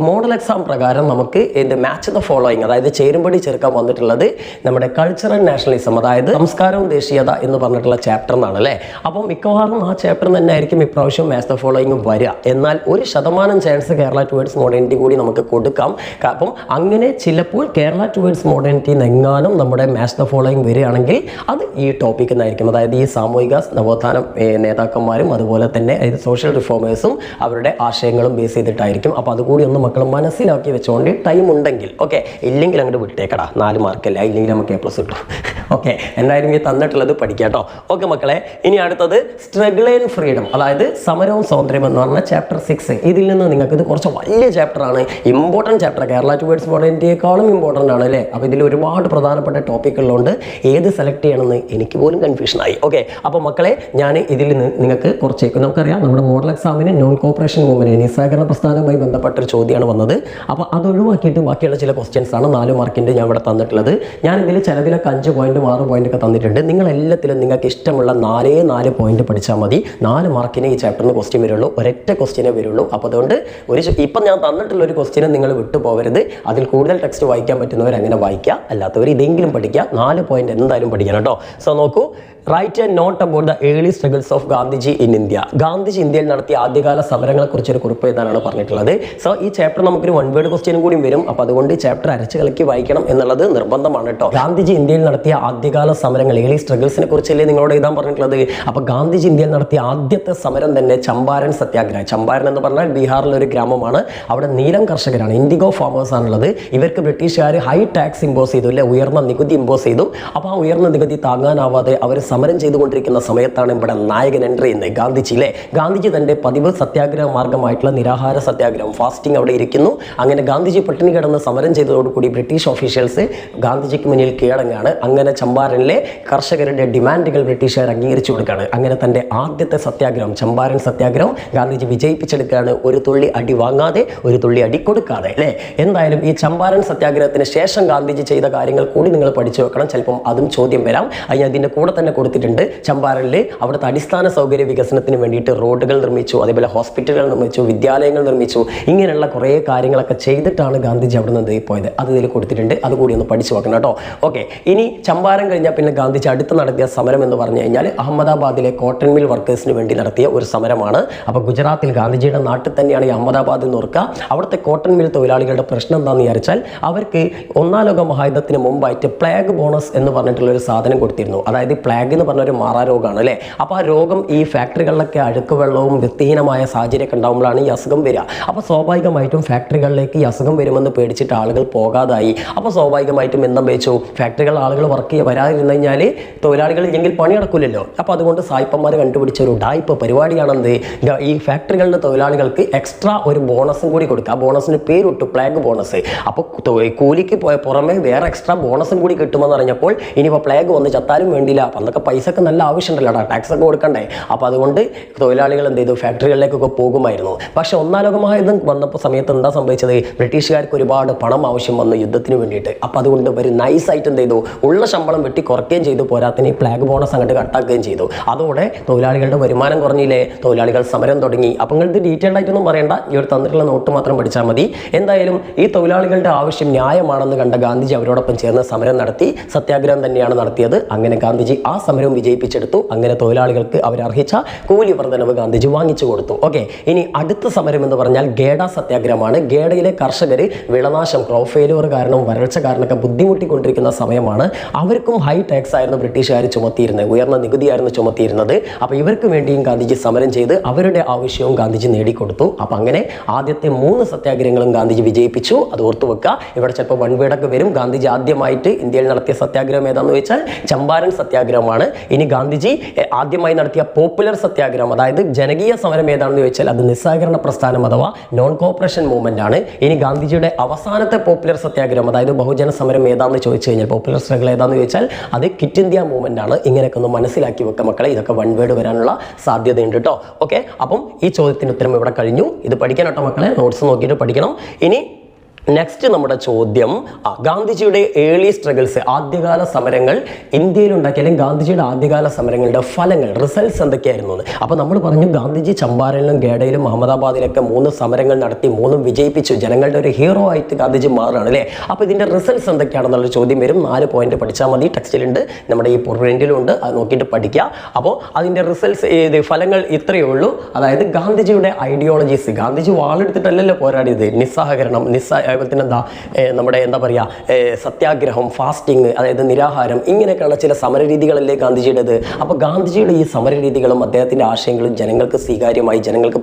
മോഡൽ എക്സാം പ്രകാരം നമുക്ക് മാച്ച് ദ ഫോളോയിങ്, അതായത് ചേരുംപടി ചേർക്കാൻ വന്നിട്ടുള്ളത് നമ്മുടെ കൾച്ചറൽ നാഷണലിസം, അതായത് സംസ്കാരവും ദേശീയത എന്ന് പറഞ്ഞിട്ടുള്ള ചാപ്റ്റർ എന്നാണ് അല്ലേ. അപ്പോൾ മിക്കവാറും ആ ചാപ്റ്റർ തന്നെ ആയിരിക്കും ഇപ്രാവശ്യം മാച്ച് ദ ഫോളോയിങ് വരിക. എന്നാൽ 1% ചാൻസ് കേരള ടുവേർഡ്സ് മോഡേണിറ്റി കൂടി നമുക്ക് കൊടുക്കാം. അപ്പം അങ്ങനെ ചിലപ്പോൾ കേരള ടുവേർഡ്സ് മോഡേണിറ്റി എങ്ങാനും നമ്മുടെ മാച്ച് ദ ഫോളോയിങ് വരികയാണെങ്കിൽ അത് ഈ ടോപ്പിക്കിൽ നിന്നായിരിക്കും. അതായത് ഈ സാമൂഹിക നവോത്ഥാന നേതാക്കന്മാരും അതുപോലെ തന്നെ സോഷ്യൽ റിഫോമേഴ്സും അവരുടെ ആശയങ്ങളും ബേസ് ചെയ്തിട്ടായിരിക്കും. അപ്പോൾ അതുകൂടി ഒന്ന് മക്കൾ മനസ്സിലാക്കി വെച്ചുകൊണ്ട് ടൈം ഉണ്ടെങ്കിൽ, ഓക്കെ, ഇല്ലെങ്കിൽ അങ്ങോട്ട് വിട്ടേക്കടാ, 4 മാർക്കല്ല, ഇല്ലെങ്കിൽ നമുക്ക് A+ കിട്ടും. ഓക്കെ, എന്തായാലും ഈ തന്നിട്ടുള്ളത് പഠിക്കാം കേട്ടോ. ഓക്കെ മക്കളെ, ഇനി അടുത്തത് സ്ട്രഗിൾ ആൻഡ് ഫ്രീഡം, അതായത് സമരവും സ്വാതന്ത്ര്യം എന്ന് പറഞ്ഞ ചാപ്റ്റർ 6. ഇതിൽ നിന്ന് നിങ്ങൾക്ക് ഇത് കുറച്ച് വലിയ ചാപ്റ്ററാണ്, ഇമ്പോർട്ടൻറ്റ് ചാപ്റ്റർ, കേരള ടുവേർഡ്സ് മോഡേണിറ്റിയേക്കാളും ഇമ്പോർട്ടൻ്റ് ആണ് അല്ലേ. അപ്പോൾ ഇതിൽ ഒരുപാട് പ്രധാനപ്പെട്ട ടോപ്പിക്കുള്ളതുകൊണ്ട് ഏത് സെലക്ട് ചെയ്യണമെന്ന് എനിക്ക് പോലും കൺഫ്യൂഷനായി. ഓക്കെ, അപ്പോൾ മക്കളെ ഞാൻ ഇതിൽ നിന്ന് നിങ്ങൾക്ക് കുറച്ചേക്ക്, നമുക്കറിയാം നമ്മുടെ മോഡൽ എക്സാമിന് നോൺ കോപ്പറേഷൻ മൂവ്മെൻറ്റ്, നിസ്സഹകരണ പ്രസ്ഥാനവുമായി ബന്ധപ്പെട്ടൊരു ചോദ്യമാണ് വന്നത്. അപ്പോൾ അത് ഒഴിവാക്കിയിട്ട് ബാക്കിയുള്ള ചില ക്വസ്റ്റ്യൻസ് ആണ് 4 മാർക്കിൻ്റെ ഞാൻ ഇവിടെ തന്നിട്ടുള്ളത്. ഞാൻ ഇതിൽ ചിലതിലൊക്കെ 5 പോയിന്റ് 6 പോയിന്റ് ഒക്കെ തന്നിട്ടുണ്ട്. നിങ്ങൾ എല്ലാത്തിലും നിങ്ങൾക്ക് ഇഷ്ടമുള്ള 4 പോയിന്റ് പഠിച്ചാൽ മതി. 4 മാർക്കിന് ഈ ചാപ്റ്ററിന് ക്വസ്റ്റ്യൻ വരുള്ളൂ, ഒരൊറ്റ ക്വസ്റ്റ്യനേ വരുള്ളൂ. അപ്പോൾ അതുകൊണ്ട് ഇപ്പം ഞാൻ തന്നിട്ടുള്ള ഒരു ക്വസ്റ്റ്യനെ നിങ്ങൾ വിട്ടുപോകരുത്. അതിൽ കൂടുതൽ ടെക്സ്റ്റ് വായിക്കാൻ പറ്റുന്നവർ അങ്ങനെ വായിക്കുക, അല്ലാത്തവർ ഇതെങ്കിലും പഠിക്കുക. 4 പോയിന്റ് എന്തായാലും പഠിക്കണം കേട്ടോ. സോ നോക്കൂ, write a note about the early struggles of Gandhiji in India. Gandhiji ഇന്ത്യയിൽ നടത്തിയ ആദ്യകാല സമരങ്ങളെ കുറിച്ചൊരു കുറിപ്പ് എഴുതാനാണ് പറഞ്ഞിട്ടുള്ളത്. സോ ഈ ചാപ്റ്റർ നമുക്കൊരു 1 വേർഡ് ക്വസ്റ്റ്യനും കൂടി വരും. അപ്പോൾ അതുകൊണ്ട് ഈ ചാപ്റ്റർ അരച്ച് കളിക്ക് വായിക്കണം എന്നുള്ളത് നിർബന്ധമാണ് കേട്ടോ. ഗാന്ധിജി ഇന്ത്യയിൽ നടത്തിയ ആദ്യകാല സമരങ്ങൾ, ഏർലി സ്ട്രഗിൾസിനെ കുറിച്ചല്ലേ നിങ്ങളോട് എഴുതാൻ പറഞ്ഞിട്ടുള്ളത്. അപ്പോൾ ഗാന്ധിജി ഇന്ത്യയിൽ നടത്തിയ ആദ്യത്തെ സമരം തന്നെ ചമ്പാരൻ സത്യാഗ്രഹം. ചമ്പാരൻ എന്ന് പറഞ്ഞാൽ ബീഹാറിലെ ഒരു ഗ്രാമമാണ്. അവിടെ നീലം കർഷകരാണ്, ഇൻഡിഗോ ഫാമേഴ്സ് ആണുള്ളത്. ഇവർക്ക് ബ്രിട്ടീഷുകാർ ഹൈ ടാക്സ് ഇമ്പോസ് ചെയ്തു അല്ലെ, ഉയർന്ന നികുതി ഇമ്പോസ് ചെയ്തു. അപ്പോൾ ആ ഉയർന്ന നികുതി താങ്ങാനാവാതെ അവർ സമരം ചെയ്തുകൊണ്ടിരിക്കുന്ന സമയത്താണ് ഇവിടെ നായകൻ എൻട്രി ചെയ്യുന്നത്, ഗാന്ധിജി അല്ലേ. ഗാന്ധിജി തൻ്റെ പതിവ് സത്യാഗ്രഹ മാർഗമായിട്ടുള്ള നിരാഹാര സത്യാഗ്രഹം, ഫാസ്റ്റിംഗ് അവിടെ ഇരിക്കുന്നു. അങ്ങനെ ഗാന്ധിജി പട്ടിണി കിടന്ന് സമരം ചെയ്തതോടുകൂടി ബ്രിട്ടീഷ് ഓഫീഷ്യൽസ് ഗാന്ധിജിക്ക് മുന്നിൽ കീഴടങ്ങാണ്. അങ്ങനെ ചമ്പാരനിലെ കർഷകരുടെ ഡിമാൻഡുകൾ ബ്രിട്ടീഷുകാർ അംഗീകരിച്ചു കൊടുക്കുകയാണ്. അങ്ങനെ തൻ്റെ ആദ്യത്തെ സത്യാഗ്രഹം, ചമ്പാരൻ സത്യാഗ്രഹം, ഗാന്ധിജി വിജയിപ്പിച്ചെടുക്കുകയാണ്. ഒരു തുള്ളി അടി വാങ്ങാതെ, ഒരു തുള്ളി അടി കൊടുക്കാതെ അല്ലേ. എന്തായാലും ഈ ചമ്പാരൻ സത്യാഗ്രഹത്തിന് ശേഷം ഗാന്ധിജി ചെയ്ത കാര്യങ്ങൾ കൂടി നിങ്ങൾ പഠിച്ചു വെക്കണം. ചിലപ്പം അതും ചോദ്യം വരാം. അതിന് അതിൻ്റെ കൂടെ തന്നെ കൊടുത്തിട്ടുണ്ട്. ചമ്പാരനിൽ അവിടുത്തെ അടിസ്ഥാന സൗകര്യ വികസനത്തിന് വേണ്ടിയിട്ട് റോഡുകൾ നിർമ്മിച്ചു, അതേപോലെ ഹോസ്പിറ്റലുകൾ നിർമ്മിച്ചു, വിദ്യാലയങ്ങൾ നിർമ്മിച്ചു. ഇങ്ങനെയുള്ള കുറേ കാര്യങ്ങളൊക്കെ ചെയ്തിട്ടാണ് ഗാന്ധിജി അവിടെ നിന്ന് പോയത്. അത് ഇതിൽ കൊടുത്തിട്ടുണ്ട്, അതുകൂടി ഒന്ന് പഠിച്ചു വെക്കണം കേട്ടോ. ഓക്കെ, ഇനി ചമ്പാരൻ കഴിഞ്ഞാൽ പിന്നെ ഗാന്ധിജി അടുത്ത് നടത്തിയ സമരം എന്ന് പറഞ്ഞു കഴിഞ്ഞാൽ അഹമ്മദാബാദിലെ കോട്ടൺ മിൽ വർക്കേഴ്സിന് വേണ്ടി നടത്തിയ ഒരു സമരമാണ്. അപ്പോൾ ഗുജറാത്തിൽ ഗാന്ധിജിയുടെ നാട്ടിൽ തന്നെയാണ് ഈ അഹമ്മദാബാദ് എന്ന് ഓർക്കുക. അവിടുത്തെ കോട്ടൺ മിൽ തൊഴിലാളികളുടെ പ്രശ്നം എന്താണെന്ന് വിചാരിച്ചാൽ അവർക്ക് 1-ാം ലോക മഹായുദ്ധത്തിന് മുമ്പായിട്ട് പ്ലേഗ് ബോണസ് എന്ന് പറഞ്ഞിട്ടുള്ള ഒരു സാധനം കൊടുത്തിരുന്നു. അതായത് പ്ലേഗ് എന്ന് പറഞ്ഞൊരു മാറാരോഗമാണ് അല്ലേ. അപ്പോൾ ആ രോഗം ഈ ഫാക്ടറികളിലൊക്കെ അഴുക്ക് വെള്ളവും വൃത്തിഹീനമായ സാഹചര്യമൊക്കെ ഉണ്ടാകുമ്പോഴാണ് ഈ അസുഖം വരിക. അപ്പോൾ സ്വാഭാവികമായിട്ടും ഫാക്ടറികളിലേക്ക് ഈ അസുഖം വരുമെന്ന് പേടിച്ചിട്ട് ആളുകൾ പോകാതായി. അപ്പോൾ സ്വാഭാവികമായിട്ടും എന്താ വെച്ചു, ഫാക്ടറികളിൽ ആളുകൾ വർക്ക് വരാതിരുന്നു കഴിഞ്ഞാൽ തൊഴിലാളികൾ ഇല്ലെങ്കിൽ പണി നടക്കില്ലല്ലോ. അപ്പോൾ അതുകൊണ്ട് സായിപ്പന്മാർ കണ്ടുപിടിച്ച ഒരു ഉഡായിപ്പ് പരിപാടിയാണെന്ത്, ഈ ഫാക്ടറികളിലെ തൊഴിലാളികൾക്ക് എക്സ്ട്രാ ഒരു ബോണസും കൂടി കൊടുക്കുക. ആ ബോണസിന് പേരിട്ടു പ്ലേഗ് ബോണസ്. അപ്പോൾ കൂലിക്ക് പുറമെ വേറെ എക്സ്ട്രാ ബോണസും കൂടി കിട്ടുമെന്ന് പറഞ്ഞപ്പോൾ ഇനിയിപ്പോൾ പ്ലേഗ് വന്ന് ചത്താലും വേണ്ടിയില്ല. അന്നൊക്കെ പൈസക്ക് നല്ല ആവശ്യമുണ്ടല്ലോ, ടാക്സ് ഒക്കെ കൊടുക്കണ്ടേ. അപ്പോൾ അതുകൊണ്ട് തൊഴിലാളികൾ എന്ത് ചെയ്തു, ഫാക്ടറികളിലേക്കൊക്കെ പോകുമായിരുന്നു. പക്ഷേ 1-ാം ലോക മഹായുദ്ധം വന്നപ്പോൾ സമയത്ത് എന്താ സംഭവിച്ചത്, ബ്രിട്ടീഷുകാർക്ക് ഒരുപാട് പണം ആവശ്യം വന്നു യുദ്ധത്തിന് വേണ്ടിയിട്ട്. അപ്പോൾ അതുകൊണ്ട് ഒരു നൈസായിട്ട് എന്ത് ചെയ്തു, ഉള്ള ശമ്പളം വെട്ടി കുറയ്ക്കുകയും ചെയ്തു. പോരാത്തിന് ഈ പ്ലേഗ് ബോണസ് അങ്ങോട്ട് കട്ടാക്കുകയും ചെയ്തു. അതോടെ തൊഴിലാളികളുടെ വരുമാനം കുറഞ്ഞില്ലേ, തൊഴിലാളികൾ സമരം തുടങ്ങി. അപ്പോൾ നിങ്ങൾ ഇത് ഡീറ്റെയിൽഡ് ആയിട്ടൊന്നും പറയേണ്ട, ഈ ഒരു തന്നിട്ടുള്ള നോട്ട് മാത്രം പഠിച്ചാൽ മതി. എന്തായാലും ഈ തൊഴിലാളികളുടെ ആവശ്യം ന്യായമാണെന്ന് കണ്ട ഗാന്ധിജി അവരോടൊപ്പം ചേർന്ന് സമരം നടത്തി, സത്യാഗ്രഹം തന്നെയാണ് നടത്തിയത്. അങ്ങനെ ഗാന്ധിജി ആ സമരവും വിജയിപ്പിച്ചെടുത്തു. അങ്ങനെ തൊഴിലാളികൾക്ക് അവരർഹിച്ച കൂലി വർധനവ് ഗാന്ധിജി വാങ്ങിച്ചു കൊടുത്തു. ഓക്കെ, ഇനി അടുത്ത സമരം എന്ന് പറഞ്ഞാൽ ഗേഡ സത്യാഗ്രഹമാണ്. ഗേഡയിലെ കർഷകർ വിളനാശം, ക്രോപ്പ് ഫെയിലിയർ കാരണം, വരൾച്ച കാരണമൊക്കെ ബുദ്ധിമുട്ടിക്കൊണ്ടിരിക്കുന്ന സമയമാണ്. അവർക്കും ഹൈ ടാക്സ് ആയിരുന്നു ബ്രിട്ടീഷുകാർ ചുമത്തിയിരുന്നത്, ഉയർന്ന നികുതിയായിരുന്നു ചുമത്തിയിരുന്നത്. അപ്പോൾ ഇവർക്ക് വേണ്ടിയും ഗാന്ധിജി സമരം ചെയ്ത് അവരുടെ ആവശ്യവും ഗാന്ധിജി നേടിക്കൊടുത്തു. അപ്പം അങ്ങനെ ആദ്യത്തെ 3 സത്യാഗ്രഹങ്ങളും ഗാന്ധിജി വിജയിപ്പിച്ചു. അത് ഓർത്തു വെക്കുക. ഇവിടെ ചിലപ്പോൾ വൺ വേർഡൊക്കെ വരും. ഗാന്ധിജി ആദ്യമായിട്ട് ഇന്ത്യയിൽ നടത്തിയ സത്യാഗ്രഹം ഏതാണെന്ന് വെച്ചാൽ ചമ്പാരൻ സത്യാഗ്രഹമാണ്. ഇനി ഗാന്ധിജി ആദ്യമായി നടത്തിയ പോപ്പുലർ സത്യാഗ്രഹം, അതായത് ജനകീയ സമരം ഏതാണെന്ന് ചോദിച്ചാൽ അത് നിസ്സഹകരണ പ്രസ്ഥാനം അഥവാ നോൺ കോപ്പറേഷൻ മൂവ്മെന്റ് ആണ്. ഇനി ഗാന്ധിജിയുടെ അവസാനത്തെ പോപ്പുലർ സത്യാഗ്രഹം, അതായത് ബഹുജന സമരം ഏതാണെന്ന് ചോദിച്ചു കഴിഞ്ഞാൽ, പോപ്പുലർ സ്ട്രഗിൾ ഏതാണെന്ന് ചോദിച്ചാൽ അത് ക്വിറ്റ് ഇന്ത്യ മൂവ്മെന്റ് ആണ്. ഇങ്ങനെയൊക്കെ ഒന്ന് മനസ്സിലാക്കി വെക്കുക മക്കളെ. ഇതൊക്കെ വൺ വേർഡ് വരാനുള്ള സാധ്യതയുണ്ട് കേട്ടോ. ഓക്കെ, അപ്പം ഈ ചോദ്യത്തിന് ഉത്തരം ഇവിടെ കഴിഞ്ഞു. ഇത് പഠിക്കാൻ കേട്ടോ മക്കളെ, നോട്ട്സ് നോക്കിയിട്ട് പഠിക്കണം. ഇനി നെക്സ്റ്റ് നമ്മുടെ ചോദ്യം, ഗാന്ധിജിയുടെ ഏർലി സ്ട്രഗിൾസ്, ആദ്യകാല സമരങ്ങൾ ഇന്ത്യയിൽ ഉണ്ടാക്കിയ അല്ലെങ്കിൽ ഗാന്ധിജിയുടെ ആദ്യകാല സമരങ്ങളുടെ ഫലങ്ങൾ, റിസൾട്ട്സ് എന്തൊക്കെയായിരുന്നു? അപ്പോൾ നമ്മൾ പറഞ്ഞു ഗാന്ധിജി ചമ്പാരനിലും ഗേഡയിലും അഹമ്മദാബാദിലൊക്കെ 3 സമരങ്ങൾ നടത്തി, 3ഉം വിജയിപ്പിച്ചു. ജനങ്ങളുടെ ഒരു ഹീറോ ആയിട്ട് ഗാന്ധിജി മാറുകയാണ് അല്ലേ. അപ്പോൾ ഇതിൻ്റെ റിസൾട്ട്സ് എന്തൊക്കെയാണെന്നുള്ള ചോദ്യം വരും. 4 പോയിന്റ് പഠിച്ചാൽ മതി. ടെക്സ്റ്റിലുണ്ട്, നമ്മുടെ ഈ പ്രിന്റിലും ഉണ്ട്, അത് നോക്കിയിട്ട് പഠിക്കുക. അപ്പോൾ അതിൻ്റെ റിസൾട്ട്സ്, ഫലങ്ങൾ ഇത്രയേ ഉള്ളൂ. അതായത് ഗാന്ധിജിയുടെ ഐഡിയോളജീസ്, ഗാന്ധിജി വാളെടുത്തിട്ടല്ലല്ലോ പോരാടിയത്. നിസ്സഹകരണം, എന്താ നമ്മുടെ എന്താ പറയുക, സത്യാഗ്രഹം, ഫാസ്റ്റിംഗ്, അതായത് നിരാഹാരം, ഇങ്ങനെയൊക്കെയുള്ള ചില സമരരീതികളല്ലേ ഗാന്ധിജിയുടേത്. അപ്പോൾ ഗാന്ധിജിയുടെ ഈ സമരരീതികളും അദ്ദേഹത്തിൻ്റെ ആശയങ്ങളും ജനങ്ങൾക്ക് സ്വീകാര്യമായി, ജനങ്ങൾക്ക്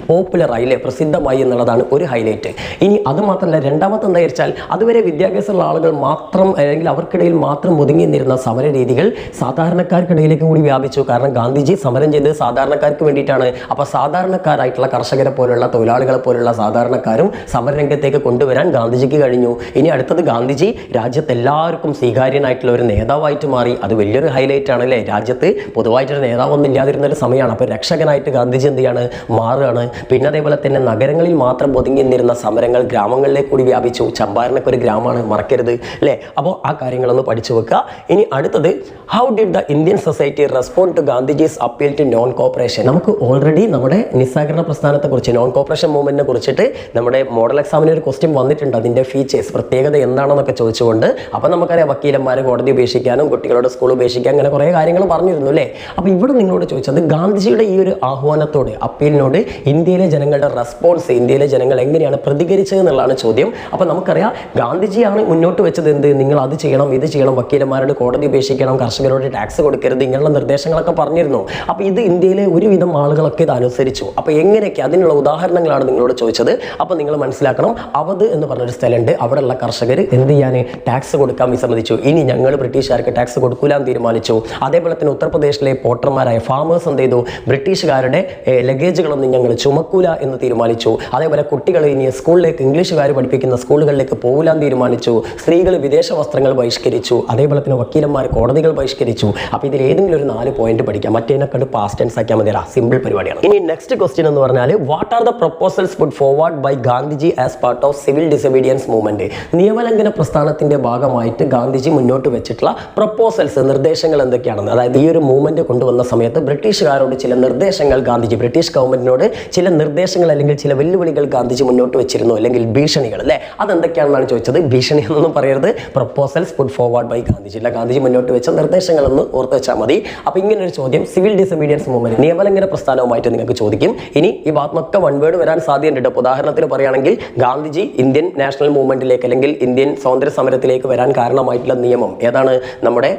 പോപ്പുലറായില്ലേ, പ്രസിദ്ധമായി എന്നുള്ളതാണ് ഒരു ഹൈലൈറ്റ്. ഇനി അതുമാത്രമല്ല, രണ്ടാമത്തെ എന്താ വെച്ചാൽ അതുവരെ വിദ്യാഭ്യാസമുള്ള ആളുകൾ മാത്രം അല്ലെങ്കിൽ അവർക്കിടയിൽ മാത്രം ഒതുങ്ങി നിന്നിരുന്ന സമരരീതികൾ സാധാരണക്കാർക്കിടയിലേക്ക് കൂടി വ്യാപിച്ചു. കാരണം ഗാന്ധിജി സമരം ചെയ്തത് സാധാരണക്കാർക്ക് വേണ്ടിയിട്ടാണ്. അപ്പോൾ സാധാരണക്കാരായിട്ടുള്ള കർഷകരെ പോലുള്ള, തൊഴിലാളികളെ പോലുള്ള സാധാരണക്കാരും സമരരംഗത്തേക്ക് കൊണ്ടുവരാൻ ഗാന്ധിജിക്ക് കഴിഞ്ഞു. ഇനി അടുത്തത്, ഗാന്ധിജി രാജ്യത്ത് എല്ലാവർക്കും സ്വീകാര്യനായിട്ടുള്ള ഒരു നേതാവായിട്ട് മാറി. അത് വലിയൊരു ഹൈലൈറ്റ് ആണ് അല്ലേ. രാജ്യത്ത് പൊതുവായിട്ടൊരു നേതാവൊന്നും ഇല്ലാതിരുന്ന ഒരു സമയമാണ്. അപ്പോൾ രക്ഷകനായിട്ട് ഗാന്ധിജി എന്ത് ചെയ്യാണ്, മാറുകയാണ്. പിന്നെ അതേപോലെ തന്നെ നഗരങ്ങളിൽ മാത്രം ഒതുങ്ങി നിന്നിരുന്ന സമരങ്ങൾ ഗ്രാമങ്ങളിലേക്ക് കൂടി വ്യാപിച്ചു. ചമ്പാരനൊക്കെ ഒരു ഗ്രാമമാണ്, മറക്കരുത് അല്ലേ. അപ്പോൾ ആ കാര്യങ്ങളൊന്ന് പഠിച്ചു വെക്കുക. ഇനി അടുത്തത്, how did the Indian society respond to Gandhiji's appeal to non cooperation? നമുക്ക് ഓൾറെഡി നമ്മുടെ നിസ്സഹകരണ പ്രസ്ഥാനത്തെക്കുറിച്ച്, നോൺ കോപ്പറേഷൻ മൂവ്മെന്റിനെ കുറിച്ചിട്ട് നമ്മുടെ മോഡൽ എക്സാമിന് ഒരു ക്വസ്റ്റ്യൻ വന്നിട്ടുണ്ട്. അതിൻ്റെ ഫീച്ചേഴ്സ്, പ്രത്യേകത എന്താണെന്നൊക്കെ ചോദിച്ചുകൊണ്ട്. അപ്പോൾ നമുക്കറിയാം വക്കീലന്മാർ കോടതി ഉപേക്ഷിക്കാനും കുട്ടികളോട് സ്കൂൾ ഉപേക്ഷിക്കാൻ, അങ്ങനെ കുറേ കാര്യങ്ങൾ പറഞ്ഞിരുന്നു അല്ലേ. അപ്പോൾ ഇവിടെ നിങ്ങളോട് ചോദിച്ചത് ഗാന്ധിജിയുടെ ഈ ഒരു ആഹ്വാനത്തോട്, അപ്പീലിനോട് ഇന്ത്യയിലെ ജനങ്ങളുടെ റെസ്പോൺസ്, ഇന്ത്യയിലെ ജനങ്ങൾ എങ്ങനെയാണ് പ്രതികരിച്ചത് എന്നുള്ളതാണ് ചോദ്യം. അപ്പോൾ നമുക്കറിയാം ഗാന്ധിജിയാണ് മുന്നോട്ട് വെച്ചത് എന്ത്, നിങ്ങൾ അത് ചെയ്യണം, ഇത് ചെയ്യണം, വക്കീലന്മാരോട് കോടതി ഉപേക്ഷിക്കണം, കർഷകരോട് ടാക്സ് കൊടുക്കരുത്, ഇങ്ങനെയുള്ള നിർദ്ദേശങ്ങളൊക്കെ പറഞ്ഞിരുന്നു. അപ്പോൾ ഇത് ഇന്ത്യയിലെ ഒരുവിധം ആളുകളൊക്കെ ഇത് അനുസരിച്ചു. അപ്പോൾ എങ്ങനെയൊക്കെ, അതിനുള്ള ഉദാഹരണങ്ങളാണ് നിങ്ങളോട് ചോദിച്ചത്. അപ്പോൾ നിങ്ങൾ മനസ്സിലാക്കണം, അവധ് എന്ന് പറഞ്ഞൊരു സ്ഥലമുണ്ട്. അവിടെയുള്ള കർഷകർ എന്ത് ചെയ്യാൻ, ടാക്സ് കൊടുക്കാൻ വിസമ്മതിച്ചു. ഇനി ഞങ്ങൾ ബ്രിട്ടീഷുകാർക്ക് ടാക്സ് കൊടുക്കൂലാന്ന് തീരുമാനിച്ചു. അതേപോലെ തന്നെ ഉത്തർപ്രദേശിലെ പോട്ടർമാരായ ഫാമേഴ്സ് എന്ത് ചെയ്തു, ബ്രിട്ടീഷുകാരുടെ ലഗേജുകളൊന്നും ഞങ്ങൾ ചുമക്കൂല എന്ന് തീരുമാനിച്ചു. അതേപോലെ കുട്ടികൾ ഇനി സ്കൂളിലേക്ക്, ഇംഗ്ലീഷുകാർ പഠിപ്പിക്കുന്ന സ്കൂളുകളിലേക്ക് പോകില്ലാന്ന് തീരുമാനിച്ചു. സ്ത്രീകൾ വിദേശ വസ്ത്രങ്ങൾ ബഹിഷ്കരിച്ചു. അതേപോലെ തന്നെ വക്കീലന്മാർ കോടതികൾ ബഹിഷ്കരിച്ചു. അപ്പോൾ ഇതിൽ ഏതെങ്കിലും ഒരു 4 പോയിന്റ് പഠിക്കാം. മറ്റേതിനൊക്കെ പാസ്റ്റ് ടെൻസ് ആക്കിയാൽ മതി, സിമ്പിൾ പരിപാടിയാണ്. ഇനി നെക്സ്റ്റ് ക്വസ്റ്റ്യൻ എന്ന് പറഞ്ഞാൽ, what are the proposals put forward by Gandhiji as part of civil disobedience movement? നിയമലംഘന പ്രസ്ഥാനത്തിന്റെ ഭാഗമായിട്ട് ഗാന്ധിജി മുന്നോട്ട് വെച്ചിട്ടുള്ള പ്രൊപ്പോസൽസ്, നിർദ്ദേശങ്ങൾ എന്തൊക്കെയാണെന്ന്. അതായത് ഈ ഒരു മൂവ്മെന്റ് കൊണ്ടുവന്ന സമയത്ത് ബ്രിട്ടീഷുകാരോട് ചില നിർദ്ദേശങ്ങൾ ഗാന്ധിജി, ബ്രിട്ടീഷ് ഗവൺമെന്റിനോട് ചില നിർദ്ദേശങ്ങൾ അല്ലെങ്കിൽ ചില വെല്ലുവിളികൾ ഗാന്ധിജി മുന്നോട്ട് വെച്ചിരുന്നു, അല്ലെങ്കിൽ ഭീഷണികൾ അല്ലേ. അതെന്തൊക്കെയാണെന്നാണ് ചോദിച്ചത്. ഭീഷണി എന്നൊന്നും പറയരുത്, proposals put forward by Gandhiji അല്ല, ഗാന്ധിജി മുന്നോട്ട് വെച്ച നിർദ്ദേശങ്ങളൊന്ന് ഓർത്ത് വെച്ചാൽ മതി. അപ്പോൾ ഇങ്ങനെ ഒരു ചോദ്യം സിവിൽ ഡിസൊബീഡിയൻസ് മൂവ്മെന്റ്, നിയമലംഘന പ്രസ്ഥാനവുമായിട്ട് നിങ്ങൾക്ക് ചോദിക്കും. ഇനി ഈ ഭാഗത്തൊക്കെ വൺ വേർഡ് വരാൻ സാധ്യതയുണ്ട്. ഉദാഹരണത്തിന് പറയുകയാണെങ്കിൽ, ഗാന്ധിജി ഇന്ത്യൻ നാഷണൽ മൂവ്മെന്റിലേക്ക് അല്ലെങ്കിൽ ഇന്ത്യൻ സ്വാതന്ത്ര്യ സമരത്തിലേക്ക് വരാൻ കാരണമായിട്ടുള്ള നിയമം ഏതാണ്? നമ്മുടെ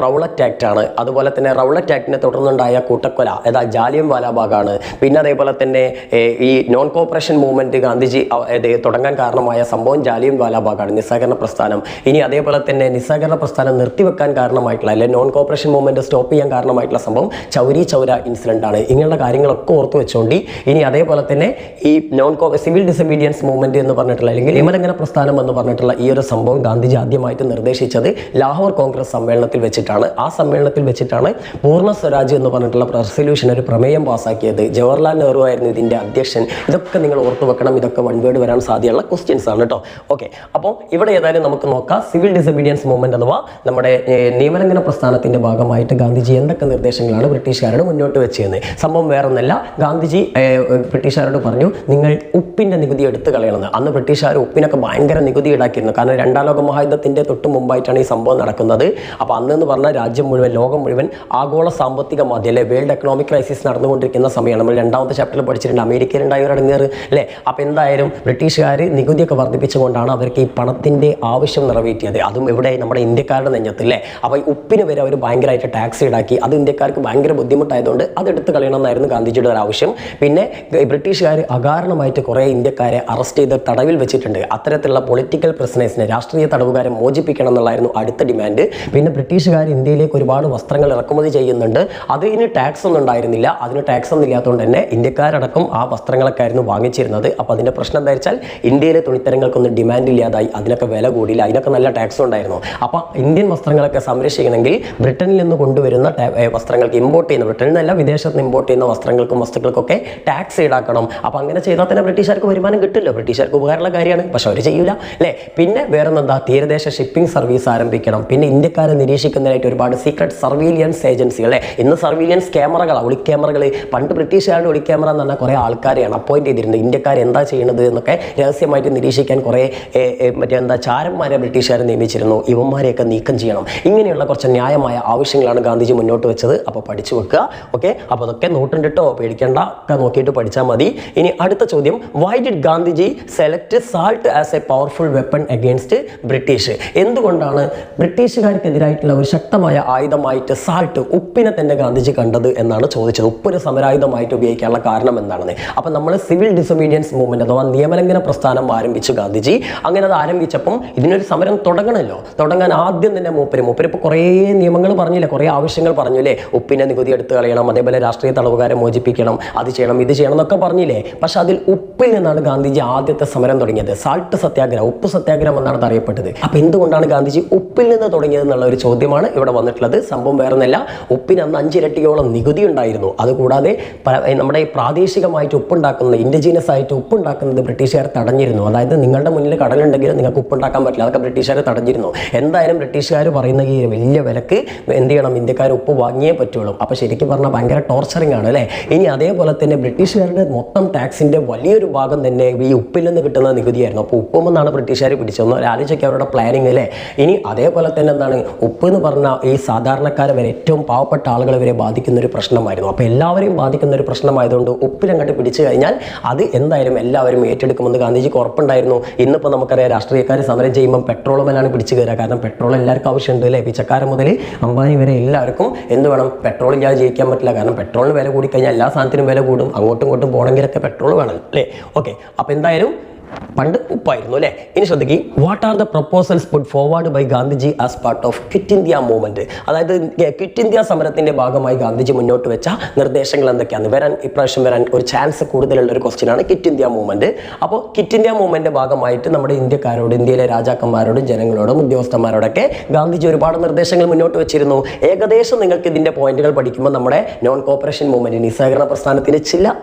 റൗളറ്റ് ആക്ട് ആണ്. അതുപോലെ തന്നെ റൗളറ്റ് ആക്ടിനെ തുടർന്നുണ്ടായ കൂട്ടക്കൊല ഏതാ? ജാലിയൻ വാലാബാഗാണ്. പിന്നെ അതേപോലെ തന്നെ ഈ നോൺ കോപ്പറേഷൻ മൂവ്മെന്റ് ഗാന്ധിജി തുടങ്ങാൻ കാരണമായ സംഭവം ജാലിയൻ വാലാബാഗാണ്, നിസ്സഹകരണ പ്രസ്ഥാനം. ഇനി അതേപോലെ തന്നെ നിസ്സഹകരണ പ്രസ്ഥാനം നിർത്തിവെക്കാൻ കാരണമായിട്ടുള്ള, അല്ലെങ്കിൽ നോൺ കോപ്പറേഷൻ മൂവ്മെന്റ് സ്റ്റോപ്പ് ചെയ്യാൻ കാരണമായിട്ടുള്ള സംഭവം ചൗരി ചൗര ഇൻസിഡന്റ് ആണ്. ഇങ്ങനെയുള്ള കാര്യങ്ങളൊക്കെ ഓർത്ത് വെച്ചോണ്ടി. ഇനി അതേപോലെ തന്നെ ഈ സിവിൽ ഡിസൊബീഡിയൻസ് മൂവ്മെന്റ് എന്ന് പറഞ്ഞിട്ടുള്ള, അല്ലെങ്കിൽ നിയമലംഘന പ്രസ്ഥാനം എന്ന് പറഞ്ഞിട്ടുള്ള ഈ ഒരു സംഭവം ഗാന്ധിജി ആദ്യമായിട്ട് നിർദ്ദേശിച്ചത് ലാഹോർ കോൺഗ്രസ് സമ്മേളനത്തിൽ വെച്ചിട്ടാണ്. ആ സമ്മേളനത്തിൽ വെച്ചിട്ടാണ് പൂർണ്ണ സ്വരാജ് എന്ന് പറഞ്ഞിട്ടുള്ള റെസൊല്യൂഷൻ, ഒരു പ്രമേയം പാസ്സാക്കിയത്. ജവഹർലാൽ നെഹ്റു ആയിരുന്നു ഇതിൻ്റെ അധ്യക്ഷൻ. ഇതൊക്കെ നിങ്ങൾ ഓർത്തു വെക്കണം. ഇതൊക്കെ വൺ വേർഡ് വരാൻ സാധ്യതയുള്ള ക്വസ്റ്റ്യൻസ് ആണ് കേട്ടോ. ഓക്കെ, അപ്പോൾ ഇവിടെ ഏതായാലും നമുക്ക് നോക്കാം. സിവിൽ ഡിസൊബീഡിയൻസ് മൂവ്മെന്റ് അഥവാ നമ്മുടെ നിയമലംഘന പ്രസ്ഥാനത്തിന്റെ ഭാഗമായിട്ട് ഗാന്ധിജി എന്തൊക്കെ നിർദ്ദേശങ്ങളാണ് ബ്രിട്ടീഷുകാരോട് മുന്നോട്ട് വെച്ചത്? സംഭവം വേറൊന്നല്ല, ഗാന്ധിജി ബ്രിട്ടീഷുകാരോട് പറഞ്ഞു, നിങ്ങൾ ഉപ്പിന്റെ നികുതി എടുത്തു കളയണമെന്ന്. അന്ന് ബ്രിട്ടീഷുകാർ ബ്രിട്ടീഷുകാർ ഉപ്പിനൊക്കെ ഭയങ്കര നികുതി ഈടാക്കിയിരുന്നു. കാരണം രണ്ടാം ലോക മഹായുദ്ധത്തിൻ്റെ തൊട്ട് മുമ്പായിട്ടാണ് ഈ സംഭവം നടക്കുന്നത്. അപ്പോൾ അന്നെന്ന് പറഞ്ഞാൽ രാജ്യം മുഴുവൻ, ലോകം മുഴുവൻ ആഗോള സാമ്പത്തിക മാന്ദ്യം അല്ലെ, വേൾഡ് എക്കണോമിക് ക്രൈസിസ് നടന്നുകൊണ്ടിരിക്കുന്ന സമയമാണ്. നമ്മൾ രണ്ടാമത്തെ ചാപ്റ്ററിൽ പഠിച്ചിട്ടുണ്ട് അമേരിക്കയിലുണ്ടായ ഒരു അടങ്ങേറ് അല്ലേ. അപ്പോൾ എന്തായാലും ബ്രിട്ടീഷുകാർ നികുതിയൊക്കെ വർദ്ധിപ്പിച്ചുകൊണ്ടാണ് അവർക്ക് ഈ പണത്തിൻ്റെ ആവശ്യം നിറവേറ്റിയത്. അതും ഇവിടെ നമ്മുടെ ഇന്ത്യക്കാരുടെ നെഞ്ഞത്ത് അല്ലേ. അപ്പോൾ ഈ ഉപ്പിന് വരെ അവർ ഭയങ്കരമായിട്ട് ടാക്സ് ഈടാക്കി. അത് ഇന്ത്യക്കാർക്ക് ഭയങ്കര ബുദ്ധിമുട്ടായതുകൊണ്ട് അത് എടുത്ത് കളയണമെന്നായിരുന്നു ഗാന്ധിജിയുടെ ഒരു ആവശ്യം. പിന്നെ ബ്രിട്ടീഷുകാർ അകാരണമായിട്ട് കുറേ ഇന്ത്യക്കാരെ അറസ്റ്റ് ചെയ്ത് തടവിൽ വെച്ചിട്ടുണ്ട്. അത്തരത്തിലുള്ള പൊളിറ്റിക്കൽ പ്രിസണേഴ്സിനെ, രാഷ്ട്രീയ തടവുകാരെ മോചിപ്പിക്കണം എന്നുള്ളായിരുന്നു അടുത്ത ഡിമാൻഡ്. പിന്നെ ബ്രിട്ടീഷുകാർ ഇന്ത്യയിലേക്ക് ഒരുപാട് വസ്ത്രങ്ങൾ ഇറക്കുമതി ചെയ്യുന്നുണ്ട്. അതിന് ടാക്സ് ഒന്നും ഉണ്ടായിരുന്നില്ല. അതിന് ടാക്സ് ഒന്നും ഇല്ലാത്തതുകൊണ്ട് തന്നെ ഇന്ത്യക്കാരടക്കം ആ വസ്ത്രങ്ങളൊക്കെ ആയിരുന്നു വാങ്ങിച്ചിരുന്നത്. അപ്പോൾ അതിൻ്റെ പ്രശ്നം എന്താ വെച്ചാൽ ഇന്ത്യയിലെ തുണിത്തരങ്ങൾക്കൊന്നും ഡിമാൻഡ് ഇല്ലാതായി, അതിനൊക്കെ വില കൂടിയില്ല, അതിനൊക്കെ നല്ല ടാക്സ് ഉണ്ടായിരുന്നു. അപ്പോൾ ഇന്ത്യൻ വസ്ത്രങ്ങളൊക്കെ സംരക്ഷിക്കണമെങ്കിൽ ബ്രിട്ടനിൽ നിന്ന് കൊണ്ടുവരുന്ന വസ്ത്രങ്ങൾക്ക് ഇമ്പോർട്ട് ചെയ്യുന്ന, ബ്രിട്ടനിൽ നിന്നല്ല വിദേശത്ത് നിന്ന് ഇമ്പോർട്ട് ചെയ്യുന്ന വസ്ത്രങ്ങൾക്കും വസ്തുക്കൾക്കൊക്കെ ടാക്സ് ഈടാക്കണം. അപ്പോൾ അങ്ങനെ ചെയ്താൽ തന്നെ ബ്രിട്ടീഷുകാർക്ക് വരുമാനം കിട്ടില്ല. ബ്രിട്ടീഷുകാർക്ക് ഉപകാരമുള്ള കാര്യമാണ്, പക്ഷെ അവർ ചെയ്യൂല അല്ലേ. പിന്നെ വേറൊന്നെന്താ, തീരദേശ ഷിപ്പിംഗ് സർവീസ് ആരംഭിക്കണം. പിന്നെ ഇന്ത്യക്കാരെ നിരീക്ഷിക്കുന്നതിനായിട്ട് ഒരുപാട് സീക്രട്ട് സർവീലിയൻസ് ഏജൻസികൾ അല്ലേ. ഇന്ന് സർവീലിയൻസ് ക്യാമറകളാണ്, ഒളിക്യാമറകൾ. പണ്ട് ബ്രിട്ടീഷുകാരുടെ ഒളിക്യാമറ എന്ന് പറഞ്ഞാൽ കുറേ ആൾക്കാരെയാണ് അപ്പോയിന്റ് ചെയ്തിരുന്നത്. ഇന്ത്യക്കാർ എന്താ ചെയ്യുന്നത് എന്നൊക്കെ രഹസ്യമായിട്ട് നിരീക്ഷിക്കാൻ കുറേ ചാരന്മാരെ ബ്രിട്ടീഷുകാർ നിയമിച്ചിരുന്നു. ഇവന്മാരെയൊക്കെ നീക്കം ചെയ്യണം. ഇങ്ങനെയുള്ള കുറച്ച് ന്യായമായ ആവശ്യങ്ങളാണ് ഗാന്ധിജി മുന്നോട്ട് വെച്ചത്. അപ്പോൾ പഠിച്ചു വെക്കുക. ഓക്കെ, അപ്പോൾ അതൊക്കെ നോട്ടുണ്ട് കേട്ടോ, പേടിക്കേണ്ട, ഒക്കെ നോക്കിയിട്ട് പഠിച്ചാൽ മതി. ഇനി അടുത്ത ചോദ്യം, why did Gandhiji select salt as A powerful weapon against British? എന്തുകൊണ്ടാണ് ബ്രിട്ടീഷുകാർക്കെതിരായിട്ടുള്ള ഒരു ശക്തമായ ആയുധമായിട്ട് സാൾട്ട്, ഉപ്പിനെ തന്നെ ഗാന്ധിജി കണ്ടത് എന്നാണ് ചോദിച്ചത്. ഉപ്പൊരു സമരായുധമായിട്ട് ഉപയോഗിക്കാനുള്ള കാരണം എന്താണെന്ന്. അപ്പം നമ്മൾ സിവിൽ ഡിസൊബീഡിയൻസ് മൂവ്മെന്റ് അഥവാ നിയമലംഘന പ്രസ്ഥാനം ആരംഭിച്ചു ഗാന്ധിജി. അങ്ങനെ അത് ആരംഭിച്ചപ്പം ഇതിനൊരു സമരം തുടങ്ങണമല്ലോ. തുടങ്ങാൻ ആദ്യം തന്നെ മൂപ്പര് ഇപ്പോൾ കുറേ നിയമങ്ങൾ പറഞ്ഞില്ലേ, കുറേ ആവശ്യങ്ങൾ പറഞ്ഞില്ലേ. ഉപ്പിനെ നികുതി എടുത്ത് കളയണം, അതേപോലെ രാഷ്ട്രീയ തടവുകാരെ മോചിപ്പിക്കണം, അത് ചെയ്യണം, ഇത് ചെയ്യണം എന്നൊക്കെ പറഞ്ഞില്ലേ. പക്ഷെ അതിൽ ഉപ്പിൽ നിന്നാണ് ഗാന്ധിജി ആദ്യത്തെ സമരം തുടങ്ങിയത്. സാൾട്ട് സത്യാഗ്രഹം, ഉപ്പ് സത്യാഗ്രഹം എന്നാണ് അറിയപ്പെട്ടത്. അപ്പോൾ എന്തുകൊണ്ടാണ് ഗാന്ധിജി ഉപ്പിൽ നിന്ന് തുടങ്ങിയത് എന്നുള്ള ഒരു ചോദ്യമാണ് ഇവിടെ വന്നിട്ടുള്ളത്. സംഭവം വേറൊന്നല്ല, ഉപ്പിന് അന്ന് 5 ഇരട്ടിയോളം നികുതി ഉണ്ടായിരുന്നു. അതുകൂടാതെ നമ്മുടെ പ്രാദേശികമായിട്ട് ഉപ്പുണ്ടാക്കുന്നത്, ഇൻഡിജീനസ് ആയിട്ട് ഉപ്പുണ്ടാക്കുന്നത് ബ്രിട്ടീഷുകാർ തടഞ്ഞിരുന്നു. അതായത് നിങ്ങളുടെ മുന്നിൽ കടലുണ്ടെങ്കിൽ നിങ്ങൾക്ക് ഉപ്പുണ്ടാക്കാൻ പറ്റില്ല, അതൊക്കെ ബ്രിട്ടീഷുകാർ തടഞ്ഞിരുന്നു. എന്തായാലും ബ്രിട്ടീഷുകാർ പറയുന്ന ഈ വലിയ വിലക്ക് എന്ത് ചെയ്യണം, ഇന്ത്യക്കാർ ഉപ്പ് വാങ്ങിയേ പറ്റുള്ളൂ. അപ്പോൾ ശരിക്കും പറഞ്ഞാൽ ഭയങ്കര ടോർച്ചറിങ് ആണ് അല്ലേ. ഇനി അതേപോലെ തന്നെ ബ്രിട്ടീഷുകാരുടെ മൊത്തം ടാക്സിൻ്റെ വലിയൊരു ഭാഗം തന്നെ ഈ ഉപ്പിൽ നിന്ന് കിട്ടുന്ന നികുതിയായിരുന്നു. അപ്പോൾ ഉപ്പുമെന്നാണ് ബ്രിട്ടീഷുകാർ പിടിച്ചതെന്ന് ആലോചിക്കുക അവരുടെ പ്ലാനിങ് അല്ലേ. ഇനി അതേപോലെ തന്നെ എന്താണ്, ഉപ്പ് എന്ന് പറഞ്ഞാൽ ഈ സാധാരണക്കാരെ വരെ, ഏറ്റവും പാവപ്പെട്ട ആളുകളെ വരെ ബാധിക്കുന്ന ഒരു പ്രശ്നമായിരുന്നു. അപ്പോൾ എല്ലാവരെയും ബാധിക്കുന്ന ഒരു പ്രശ്നമായതുകൊണ്ട് ഉപ്പിലങ്ങോട്ട് പിടിച്ചു കഴിഞ്ഞാൽ അത് എന്തായാലും എല്ലാവരും ഏറ്റെടുക്കുമെന്ന് ഗാന്ധിജിക്ക് ഉറപ്പുണ്ടായിരുന്നു. ഇന്നിപ്പോൾ നമുക്കറിയാം രാഷ്ട്രീയക്കാർ സമരം ചെയ്യുമ്പോൾ പെട്രോളുമേലാണ് പിടിച്ചു കയറുക. കാരണം പെട്രോൾ എല്ലാവർക്കും ആവശ്യമുണ്ട് അല്ലേ. പിച്ചക്കാരൻ മുതൽ അംബാനി വരെ എല്ലാവർക്കും എന്ത് വേണം, പെട്രോൾ ഇല്ലാതെ ജയിക്കാൻ പറ്റില്ല. കാരണം പെട്രോളിന് വില കൂടിക്കഴിഞ്ഞാൽ എല്ലാ സാധനത്തിനും വില കൂടും. അങ്ങോട്ടും ഇങ്ങോട്ടും പോകണമെങ്കിലൊക്കെ പെട്രോൾ വേണം അല്ലേ. ഓക്കെ, അപ്പോൾ എന്തായാലും പണ്ട് ഉപ്പായിരുന്നു അല്ലേ. ഇനി ശ്രദ്ധിക്കുക, what are the proposals put forward by Gandhiji as part of quit India movement? അതായത് ക്വിറ്റ് ഇന്ത്യ സമരത്തിന്റെ ഭാഗമായി ഗാന്ധിജി മുന്നോട്ട് വെച്ച നിർദ്ദേശങ്ങൾ എന്തൊക്കെയാണ്? ഇപ്രാവശ്യം വരാൻ ഒരു ചാൻസ് കൂടുതലുള്ള ഒരു ക്വസ്റ്റ്യനാണ് ക്വിറ്റ് ഇന്ത്യ മൂവ്മെന്റ്. അപ്പോൾ ക്വിറ്റ് ഇന്ത്യ മൂവ്മെന്റ് ഭാഗമായിട്ട് നമ്മുടെ ഇന്ത്യക്കാരോട്, ഇന്ത്യയിലെ രാജാക്കന്മാരോടും ജനങ്ങളോടും ഉദ്യോഗസ്ഥന്മാരോടൊക്കെ ഗാന്ധിജി ഒരുപാട് നിർദ്ദേശങ്ങൾ മുന്നോട്ട് വെച്ചിരുന്നു. ഏകദേശം നിങ്ങൾക്ക് ഇതിന്റെ പോയിന്റുകൾ പഠിക്കുമ്പോൾ നമ്മുടെ നോൺ കോപ്പറേഷൻ മൂവ്മെന്റ്, നിസ്സഹകരണ പ്രസ്ഥാനത്തിന് ചില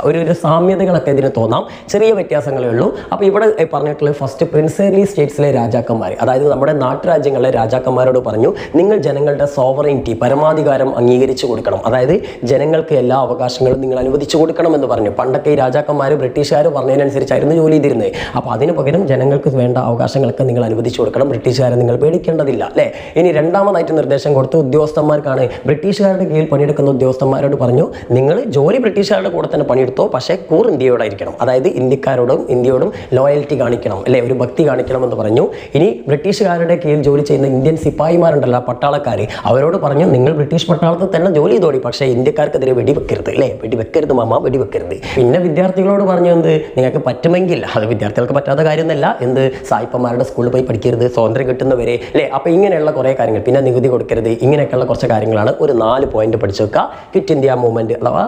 ഒരു സാമ്യതകളൊക്കെ ഇതിന് തോന്നാം, ചെറിയ വ്യത്യാസങ്ങളേ ഉള്ളൂ. അപ്പോൾ ഇവിടെ പറഞ്ഞിട്ടുള്ള ഫസ്റ്റ് പ്രിൻസേർലി സ്റ്റേറ്റ്സിലെ രാജാക്കന്മാർ, അതായത് നമ്മുടെ നാട്ടുരാജ്യങ്ങളിലെ രാജാക്കന്മാരോട് പറഞ്ഞു, നിങ്ങൾ ജനങ്ങളുടെ സോവറിനിറ്റി, പരമാധികാരം അംഗീകരിച്ചു കൊടുക്കണം. അതായത് ജനങ്ങൾക്ക് എല്ലാ അവകാശങ്ങളും നിങ്ങൾ അനുവദിച്ചു കൊടുക്കണം എന്ന് പറഞ്ഞു. പണ്ടൊക്കെ ഈ രാജാക്കന്മാർ ബ്രിട്ടീഷുകാർ പറഞ്ഞതിനനുസരിച്ചായിരുന്നു ജോലി ചെയ്തിരുന്നത്. അപ്പോൾ അതിന് പകരം ജനങ്ങൾക്ക് വേണ്ട അവകാശങ്ങളൊക്കെ നിങ്ങൾ അനുവദിച്ചു കൊടുക്കണം, ബ്രിട്ടീഷുകാരെ നിങ്ങൾ പേടിക്കേണ്ടതില്ല അല്ലേ. ഇനി രണ്ടാമതായിട്ട് നിർദ്ദേശം കൊടുത്ത് ഉദ്യോഗസ്ഥന്മാർക്കാണ്. ബ്രിട്ടീഷുകാരുടെ കീഴിൽ പണിയെടുക്കുന്ന ഉദ്യോഗസ്ഥന്മാരോട് പറഞ്ഞു, നിങ്ങൾ ജോലി ബ്രിട്ടീഷുകാരുടെ കൂടെ തന്നെ പണിയെടുത്തോ, പക്ഷേ കൂർ ഇന്ത്യയോടായിരിക്കണം. അതായത് ഇന്ത്യക്കാരോടും ഇന്ത്യയോടും ലോയൽറ്റി കാണിക്കണം അല്ലേ, ഒരു ഭക്തി കാണിക്കണം എന്ന് പറഞ്ഞു. ഇനി ബ്രിട്ടീഷുകാരുടെ കീഴിൽ ജോലി ചെയ്യുന്ന ഇന്ത്യൻ സിപ്പായിമാരുണ്ടല്ലോ, പട്ടാളക്കാർ, അവരോട് പറഞ്ഞു, നിങ്ങൾ ബ്രിട്ടീഷ് പട്ടാളത്തിൽ തന്നെ ജോലി ചെയ്തോടി, പക്ഷേ ഇന്ത്യക്കാർക്കെതിരെ വെടിവെക്കരുത് അല്ലേ, വെടിവെക്കരുത് മാമ, വെടിവെക്കരുത്. പിന്നെ വിദ്യാർത്ഥികളോട് പറഞ്ഞു, എന്ത് നിങ്ങൾക്ക് പറ്റുമെങ്കിൽ, അത് വിദ്യാർത്ഥികൾക്ക് പറ്റാത്ത കാര്യമൊന്നുമല്ല, എന്ത് സായിപ്പന്മാരുടെ സ്കൂളിൽ പോയി പഠിക്കരുത്, സ്വാതന്ത്ര്യം കിട്ടുന്നവരെ അല്ലേ. അപ്പോൾ ഇങ്ങനെയുള്ള കുറേ കാര്യങ്ങൾ, പിന്നെ നികുതി കൊടുക്കരുത്, ഇങ്ങനെയൊക്കെയുള്ള കുറച്ച് കാര്യങ്ങളാണ്. ഒരു 4 പോയിന്റ് പഠിച്ചു വെക്കുക. ക്വിറ്റ് ഇന്ത്യ മൂവ്മെന്റ് അഥവാ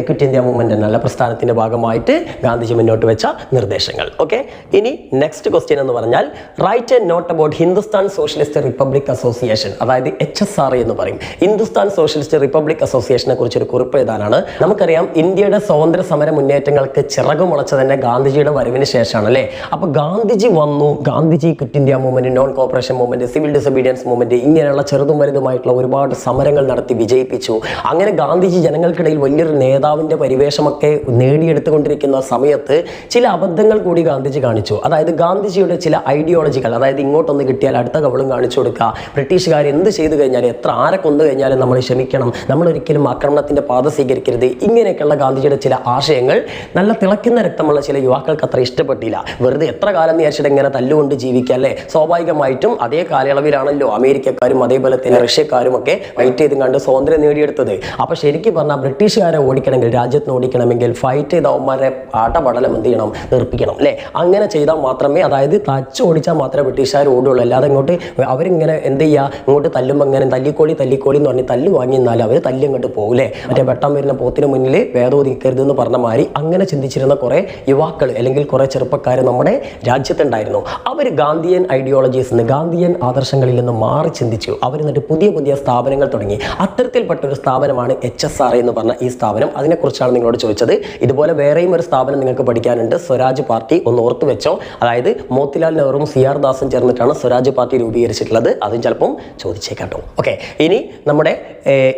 ക്വിറ്റ് ഇന്ത്യ മൂവ്മെന്റ് എന്നുള്ള പ്രസ്ഥാനത്തിന്റെ ഭാഗമായിട്ട് ഗാന്ധിജി മുന്നോട്ട് വെച്ച നിർദ്ദേശങ്ങൾ. ഓക്കെ, ഇനി നെക്സ്റ്റ് ക്വസ്റ്റ്യൻ എന്ന് പറഞ്ഞാൽ, write a note about Hindustan socialist republic association, അതായത് HSRA എന്ന് പറയും. ഹിന്ദുസ്ഥാൻ സോഷ്യലിസ്റ്റ് റിപ്പബ്ലിക് അസോസിയേഷനെ കുറിച്ച് ഒരു കുറിപ്പ് എഴുതാനാണ്. നമുക്കറിയാം ഇന്ത്യയുടെ സ്വാതന്ത്ര്യ സമര മുന്നേറ്റങ്ങൾക്ക് ചിറകു മുളച്ച തന്നെ ഗാന്ധിജിയുടെ വരവിന് ശേഷമാണ് അല്ലേ. അപ്പോൾ ഗാന്ധിജി വന്നു, Gandhiji quit India movement, non corporation movement, civil disobedience movement, ഇങ്ങനെയുള്ള ചെറുതും വലുതുമായിട്ടുള്ള ഒരുപാട് സമരങ്ങൾ നടത്തി വിജയിപ്പിച്ചു. അങ്ങനെ ഗാന്ധിജി ജനങ്ങൾക്കിടയിൽ വലിയൊരു നേതാവിന്റെ പരിവേഷമൊക്കെ നേടിയെടുത്തുകൊണ്ടിരിക്കുന്ന സമയത്ത് ചില അബദ്ധങ്ങൾ സ്വപ്നങ്ങൾ കൂടി ഗാന്ധിജി കാണിച്ചു. അതായത് ഗാന്ധിജിയുടെ ചില ഐഡിയോളജികൾ, അതായത് ഇങ്ങോട്ടൊന്ന് കിട്ടിയാൽ അടുത്ത കവളും കാണിച്ചു കൊടുക്കുക, ബ്രിട്ടീഷുകാർ എന്ത് ചെയ്തു കഴിഞ്ഞാൽ, എത്ര ആരെ കൊന്നു കഴിഞ്ഞാലും നമ്മൾ ക്ഷമിക്കണം, നമ്മളൊരിക്കലും ആക്രമണത്തിൻ്റെ പാത സ്വീകരിക്കരുത്, ഇങ്ങനെയൊക്കെയുള്ള ഗാന്ധിജിയുടെ ചില ആശയങ്ങൾ നല്ല തിളക്കുന്ന രക്തമുള്ള ചില യുവാക്കൾക്ക് അത്ര ഇഷ്ടപ്പെട്ടില്ല. വെറുതെ എത്ര കാലം വിചാരിച്ചിട്ട് ഇങ്ങനെ തല്ലുകൊണ്ട് ജീവിക്കുക അല്ലേ? സ്വാഭാവികമായിട്ടും അതേ കാലയളവിലാണല്ലോ അമേരിക്കക്കാരും അതേപോലെ തന്നെ റഷ്യക്കാരും ഒക്കെ ഫൈറ്റ് ചെയ്തും കണ്ട് സ്വാതന്ത്ര്യം നേടിയെടുത്തത്. അപ്പോൾ ശരിക്കും പറഞ്ഞാൽ ബ്രിട്ടീഷുകാരെ ഓടിക്കണമെങ്കിൽ, രാജ്യത്തിന് ഓടിക്കണമെങ്കിൽ ഫൈറ്റ് ചെയ്ത അവന്മാരെ ആട്ടപടലം എന്ത് ചെയ്യണം, നിർപ്പിക്കണം അല്ലേ? അങ്ങനെ ചെയ്താൽ മാത്രമേ, അതായത് തച്ച് ഓടിച്ചാൽ മാത്രമേ ബ്രിട്ടീഷുകാർ ഓടുള്ളൂ. അല്ലാതെ ഇങ്ങോട്ട് അവരിങ്ങനെ എന്ത് ചെയ്യുക, ഇങ്ങോട്ട് തല്ലുമ്പോൾ ഇങ്ങനെ തല്ലിക്കോളി എന്ന് പറഞ്ഞ് തല്ല് വാങ്ങി നിന്നാൽ അവർ തല്ലി അങ്ങോട്ട് പോകില്ലേ? മറ്റേ വെട്ടം വരുന്ന പോത്തിന് മുന്നിൽ വേദോദിക്കരുത് എന്ന് പറഞ്ഞ മാതിരി അങ്ങനെ ചിന്തിച്ചിരുന്ന കുറേ യുവാക്കൾ അല്ലെങ്കിൽ കുറേ ചെറുപ്പക്കാർ നമ്മുടെ രാജ്യത്തുണ്ടായിരുന്നു. അവർ ഗാന്ധിയൻ ഐഡിയോളജീസ്, ഗാന്ധിയൻ ആദർശങ്ങളിൽ നിന്ന് മാറി ചിന്തിച്ചു. അവർ എന്നിട്ട് പുതിയ പുതിയ സ്ഥാപനങ്ങൾ തുടങ്ങി. അത്തരത്തിൽപ്പെട്ട ഒരു സ്ഥാപനമാണ് HSRA എന്ന് പറഞ്ഞ ഈ സ്ഥാപനം. അതിനെക്കുറിച്ചാണ് നിങ്ങളോട് ചോദിച്ചത്. ഇതുപോലെ വേറെയും ഒരു സ്ഥാപനം നിങ്ങൾക്ക് പഠിക്കാനുണ്ട്, സ്വരാജ് പാർട്ടി. ഒന്ന് ഓർത്ത് വെച്ചോ. അതായത് മോത്തിലാൽ നെഹ്റുവും CR ദാസും ചേർന്നിട്ടാണ് സ്വരാജ് പാർട്ടി രൂപീകരിച്ചിട്ടുള്ളത്. അതും ചിലപ്പം ചോദിച്ചേക്കാട്ടോ. ഓക്കെ, ഇനി നമ്മുടെ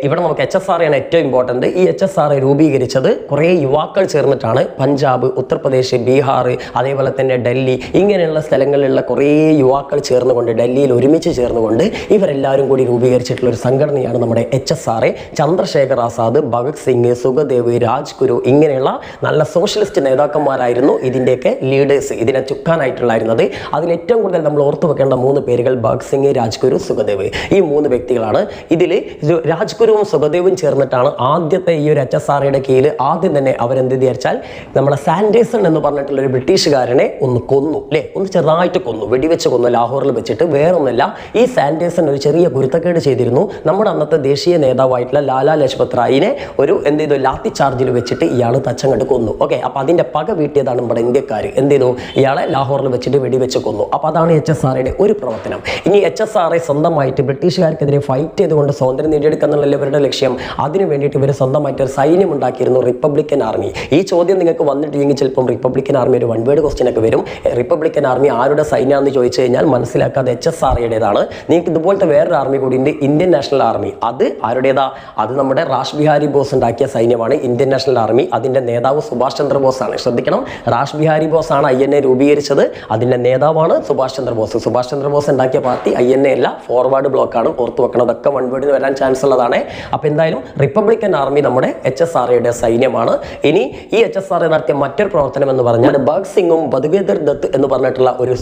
ഇവിടെ നമുക്ക് HSRA ആണ് ഏറ്റവും ഇമ്പോർട്ടൻറ്റ്. ഈ HSRA രൂപീകരിച്ചത് കുറേ യുവാക്കൾ ചേർന്നിട്ടാണ്. പഞ്ചാബ്, ഉത്തർപ്രദേശ്, ബീഹാർ, അതേപോലെ തന്നെ ഡൽഹി, ഇങ്ങനെയുള്ള സ്ഥലങ്ങളിലുള്ള കുറേ യുവാക്കൾ ചേർന്നുകൊണ്ട്, ഡൽഹിയിൽ ഒരുമിച്ച് ചേർന്നുകൊണ്ട് ഇവരെല്ലാവരും കൂടി രൂപീകരിച്ചിട്ടുള്ള ഒരു സംഘടനയാണ് നമ്മുടെ HSRA. ചന്ദ്രശേഖർ ആസാദ്, ഭഗത് സിംഗ്, സുഖദേവ്, രാജ്ഗുരു, ഇങ്ങനെയുള്ള നല്ല സോഷ്യലിസ്റ്റ് നേതാക്കന്മാരായിരുന്നു ഇതിൻ്റെയൊക്കെ ലീഡേഴ്സ്, ഇതിനെ ചുക്കാനായിട്ടുണ്ടായിരുന്നത്. അതിൽ ഏറ്റവും കൂടുതൽ നമ്മൾ ഓർത്തു വെക്കേണ്ട 3 പേരുകൾ ഭഗത് സിംഗ്, രാജ്ഗുരു, സുഖദേവ്. ഈ 3 വ്യക്തികളാണ്. ഇതിൽ രാജ്ഗുരുവും സുഖദേവും ചേർന്നിട്ടാണ് ആദ്യത്തെ ഈ ഒരു HSRAയുടെ കീഴിൽ ആദ്യം തന്നെ അവരെന്ത് വിചാരിച്ചാൽ നമ്മുടെ സാൻഡേഴ്സൺ എന്ന് പറഞ്ഞിട്ടുള്ള ഒരു ബ്രിട്ടീഷുകാരനെ ഒന്ന് കൊന്നു അല്ലേ? ഒന്ന് ചെറുതായിട്ട് കൊന്നു, വെടിവെച്ച് കൊന്നു ലാഹോറിൽ വെച്ചിട്ട്. വേറൊന്നല്ല, ഈ സാൻഡേഴ്സൺ ഒരു ചെറിയ ഗുരുത്തക്കേട് ചെയ്തിരുന്നു. നമ്മുടെ അന്നത്തെ ദേശീയ നേതാവായിട്ടുള്ള ലാലാ ലജ്പത് റായിനെ ഒരു എന്ത് ചെയ്തു, ലാത്തി ചാർജിൽ വെച്ചിട്ട് ഇയാൾ തച്ചങ്ങട്ട് കൊന്നു. ഓക്കെ, അപ്പോൾ അതിൻ്റെ പക വീട്ടിയതാണ് നമ്മുടെ ഇന്ത്യക്കാർ. എന്ത് ചെയ്തു, ഇയാളെ ലാഹോറിൽ വെച്ചിട്ട് വെടിവെച്ച് കൊന്നു. അപ്പോൾ അതാണ് HSRAയുടെ ഒരു പ്രവർത്തനം. ഇനി HSRA സ്വന്തമായിട്ട് ബ്രിട്ടീഷുകാർക്കെതിരെ ഫൈറ്റ് ചെയ്തുകൊണ്ട് സ്വാതന്ത്ര്യം നേടിയെടുക്കുക എന്നുള്ളല്ലേ ഇവരുടെ ലക്ഷ്യം. അതിന് വേണ്ടിയിട്ട് ഇവർ സ്വന്തമായിട്ട് ഒരു സൈന്യം ഉണ്ടാക്കിയിരുന്നു, റിപ്പബ്ലിക്കൻ ആർമി. ഈ ചോദ്യം നിങ്ങൾക്ക് വന്നിട്ടില്ലെങ്കിൽ ചിലപ്പം റിപ്പബ്ലിക്കൻ ആർമി ഒരു 1 വേർഡ് ക്വസ്റ്റ്യൻ ഒക്കെ വരും. റിപ്പബ്ലിക്കൻ ആർമി ആരുടെ സൈന്യമാണെന്ന് ചോദിച്ചു കഴിഞ്ഞാൽ മനസ്സിലാക്കാതെ HSRAയുടേതാണ്. നിങ്ങൾക്ക് ഇതുപോലത്തെ വേറൊരു ആർമി കൂടി ഉണ്ട്, ഇന്ത്യൻ നാഷണൽ ആർമി. അത് ആരുടേതാ? അത് നമ്മുടെ റാഷ് ബിഹാരി ബോസ് ഉണ്ടാക്കിയ സൈന്യമാണ് ഇന്ത്യൻ നാഷണൽ ആർമി. അതിൻ്റെ നേതാവ് സുഭാഷ് ചന്ദ്രബോസ് ആണ്. ശ്രദ്ധിക്കണം, റാഷ് ബിഹാരി ബോസ് ആണ് INA രൂപീകരിച്ചത്. അതിൻ്റെ നേതാവാണ് സുഭാഷ് ചന്ദ്രബോസ്. സുഭാഷ് ചന്ദ്രബോസ് ഉണ്ടാക്കിയ പാർട്ടി INA അല്ല, ഫോർവേഡ് ബ്ലോക്കാണ്. ഓർത്ത് വെക്കണം, അതൊക്കെ 1 വേർഡിന് വരാൻ ചാൻസ് ഉള്ളതാണ്. അപ്പോൾ എന്തായാലും റിപ്പബ്ലിക്കൻ ആർമി നമ്മുടെ HSRAയുടെ സൈന്യമാണ്. ഇനി ഈ HSRA നടത്തിയ മറ്റൊരു പ്രവർത്തനം എന്ന് പറഞ്ഞാൽ ഭഗത് സിംഗും ബദ്വേദർ ദത്ത് എന്ന് പറഞ്ഞിട്ടുള്ള ഒരു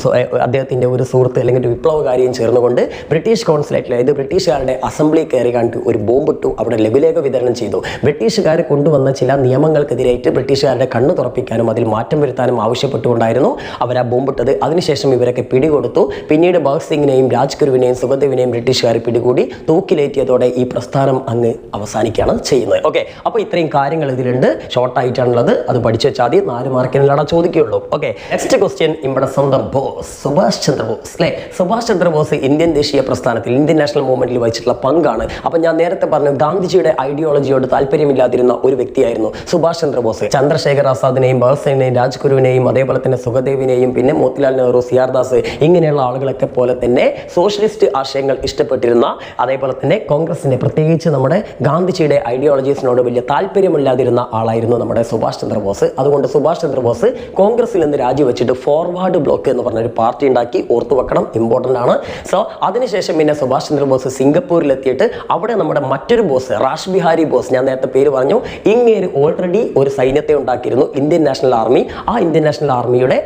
അദ്ദേഹത്തിൻ്റെ ഒരു സുഹൃത്ത് അല്ലെങ്കിൽ ഒരു വിപ്ലവകാരിയും ചേർന്നുകൊണ്ട് ബ്രിട്ടീഷ് കോൺസുലേറ്റിൽ, അതായത് ബ്രിട്ടീഷുകാരുടെ അസംബ്ലി കയറി കണ്ട് ഒരു ബോംബിട്ടു. അവിടെ ലഘുലേഖ വിതരണം ചെയ്തു. ബ്രിട്ടീഷുകാർ കൊണ്ടുവന്ന ചില നിയമങ്ങൾക്കെതിരായിട്ട് ബ്രിട്ടീഷുകാരുടെ കണ്ണ് തുറപ്പിക്കാനും അതിൽ മാറ്റം വരുത്താനും ആവശ്യപ്പെട്ടുകൊണ്ടായിരുന്നു അവർ ആ ബോംബിട്ടത്. അതിനുശേഷം ഇവരൊക്കെ പിടികൊടുത്തു. പിന്നീട് ഭഗത് സിംഗിനെയും രാജ്ഗുരുവിനെയും സുഖദേവിനെയും ബ്രിട്ടീഷുകാർ പിടികൂടി തൂക്കിലേറ്റിയതോടെ ഈ പ്രസ്ഥാനം അങ്ങ് അവസാനിക്കുകയാണ് ചെയ്യുന്നത്. ഓക്കെ, അപ്പോൾ ഇത്രയും കാര്യങ്ങൾ ഇതിലുണ്ട്. ഷോർട്ടായിട്ടാണുള്ളത്, അത് പഠിച്ചു വെച്ചാൽ മതി. 4 മാർക്കിനാണ് ചോദിക്കുകയുള്ളൂ. ഓക്കെ, നെക്സ്റ്റ് ക്വസ്റ്റ്യൻ നമ്മുടെ സ്വന്തം ബോസ് സുഭാഷ് ചന്ദ്രബോസ് അല്ലേ? സുഭാഷ് ചന്ദ്രബോസ് ഇന്ത്യൻ ദേശീയ പ്രസ്ഥാനത്തിൽ, ഇന്ത്യൻ നാഷണൽ മൂവ്മെന്റിൽ വഹിച്ചിട്ടുള്ള പങ്കാണ്. അപ്പം ഞാൻ നേരത്തെ പറഞ്ഞു, ഗാന്ധിജിയുടെ ഐഡിയോളജിയോട് താല്പര്യമില്ലാതിരുന്ന ഒരു വ്യക്തിയായിരുന്നു സുഭാഷ് ചന്ദ്രബോസ്. ചന്ദ്രശേഖർ ആസാദിനെയും ഭഗത് സിംഗിനെയും രാജ്ഗുരുവിനെയും അതേപോലെ തന്നെ സുഖദേവിനെയും പിന്നെ മോത്തിലാൽ നെഹ്റു, CR ദാസ്, ഇങ്ങനെയുള്ള ആളുകളൊക്കെ പോലെ തന്നെ സോഷ്യലിസ്റ്റ് ആശയങ്ങൾ ഇഷ്ടപ്പെട്ടിരുന്ന, അതേപോലെ തന്നെ കോൺഗ്രസിനെ, പ്രത്യേകിച്ച് നമ്മുടെ ഗാന്ധിജിയുടെ ഐഡിയോളജീസിനോട് വലിയ താല്പര്യമില്ലാതിരുന്ന ആളായിരുന്നു നമ്മുടെ സുഭാഷ് ചന്ദ്രബോസ്. അതുകൊണ്ട് സുഭാഷ് ചന്ദ്രബോസ് കോൺഗ്രസിൽ നിന്ന് രാജിവെച്ചിട്ട് ഫോർവേഡ് ബ്ലോക്ക് എന്ന് പറഞ്ഞൊരു പാർട്ടി ഉണ്ടാക്കി. ഓർത്തു വെക്കണം, ഇമ്പോർട്ടൻ്റ് ആണ്. സോ അതിനുശേഷം പിന്നെ സുഭാഷ് ചന്ദ്രബോസ് സിംഗപ്പൂരിലെത്തിയിട്ട് അവിടെ നമ്മുടെ മറ്റൊരു ബോസ് റാഷ് ബിഹാരി ബോസ്, ഞാൻ നേരത്തെ പേര് പറഞ്ഞു, ഇങ്ങേര് ഓൾറെഡി ഒരു സൈന്യത്തെ ഉണ്ടാക്കിയിരുന്നു, ഇന്ത്യൻ നാഷണൽ ആർമി. ആ ഇന്ത്യൻ നാഷണൽ ആർമിയുടെ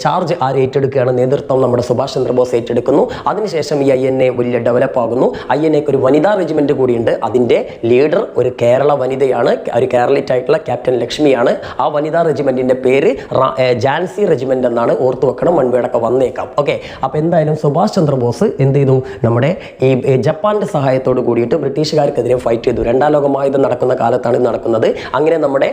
ചാർജ് ആര് ഏറ്റെടുക്കുകയാണ്? നേതൃത്വം നമ്മുടെ സുഭാഷ് ചന്ദ്രബോസ് ഏറ്റെടുക്കുന്നു. അതിനുശേഷം ഈ INA വലിയ ഡെവലപ്പ് ആകുന്നു. INAക്ക് ഒരു വനിതാ റെജിമെന്റ് കൂടിയുണ്ട്. അതിൻ്റെ ലീഡർ ഒരു കേരള വനിതയാണ്, ഒരു കേരളീറ്റ് ആയിട്ടുള്ള ക്യാപ്റ്റൻ ലക്ഷ്മിയാണ്. ആ വനിതാ റെജിമെന്റിന്റെ പേര് ജാൻസി റെജിമെന്റ് എന്നാണ്. ഓർത്തു വെക്കണം, 1 വേർഡൊക്കെ വന്നേക്കാം. ഓക്കെ, അപ്പോൾ എന്തായാലും സുഭാഷ് ചന്ദ്രബോസ് എന്ത് ചെയ്തു? നമ്മുടെ ഈ ജപ്പാന്റെ സഹായത്തോട് കൂടിയിട്ട് ബ്രിട്ടീഷുകാർക്കെതിരെ ഫൈറ്റ് ചെയ്തു. 2ാം ലോകമഹായുദ്ധം നടക്കുന്ന കാലത്താണ് ഇത് നടക്കുന്നത്. അങ്ങനെ നമ്മുടെ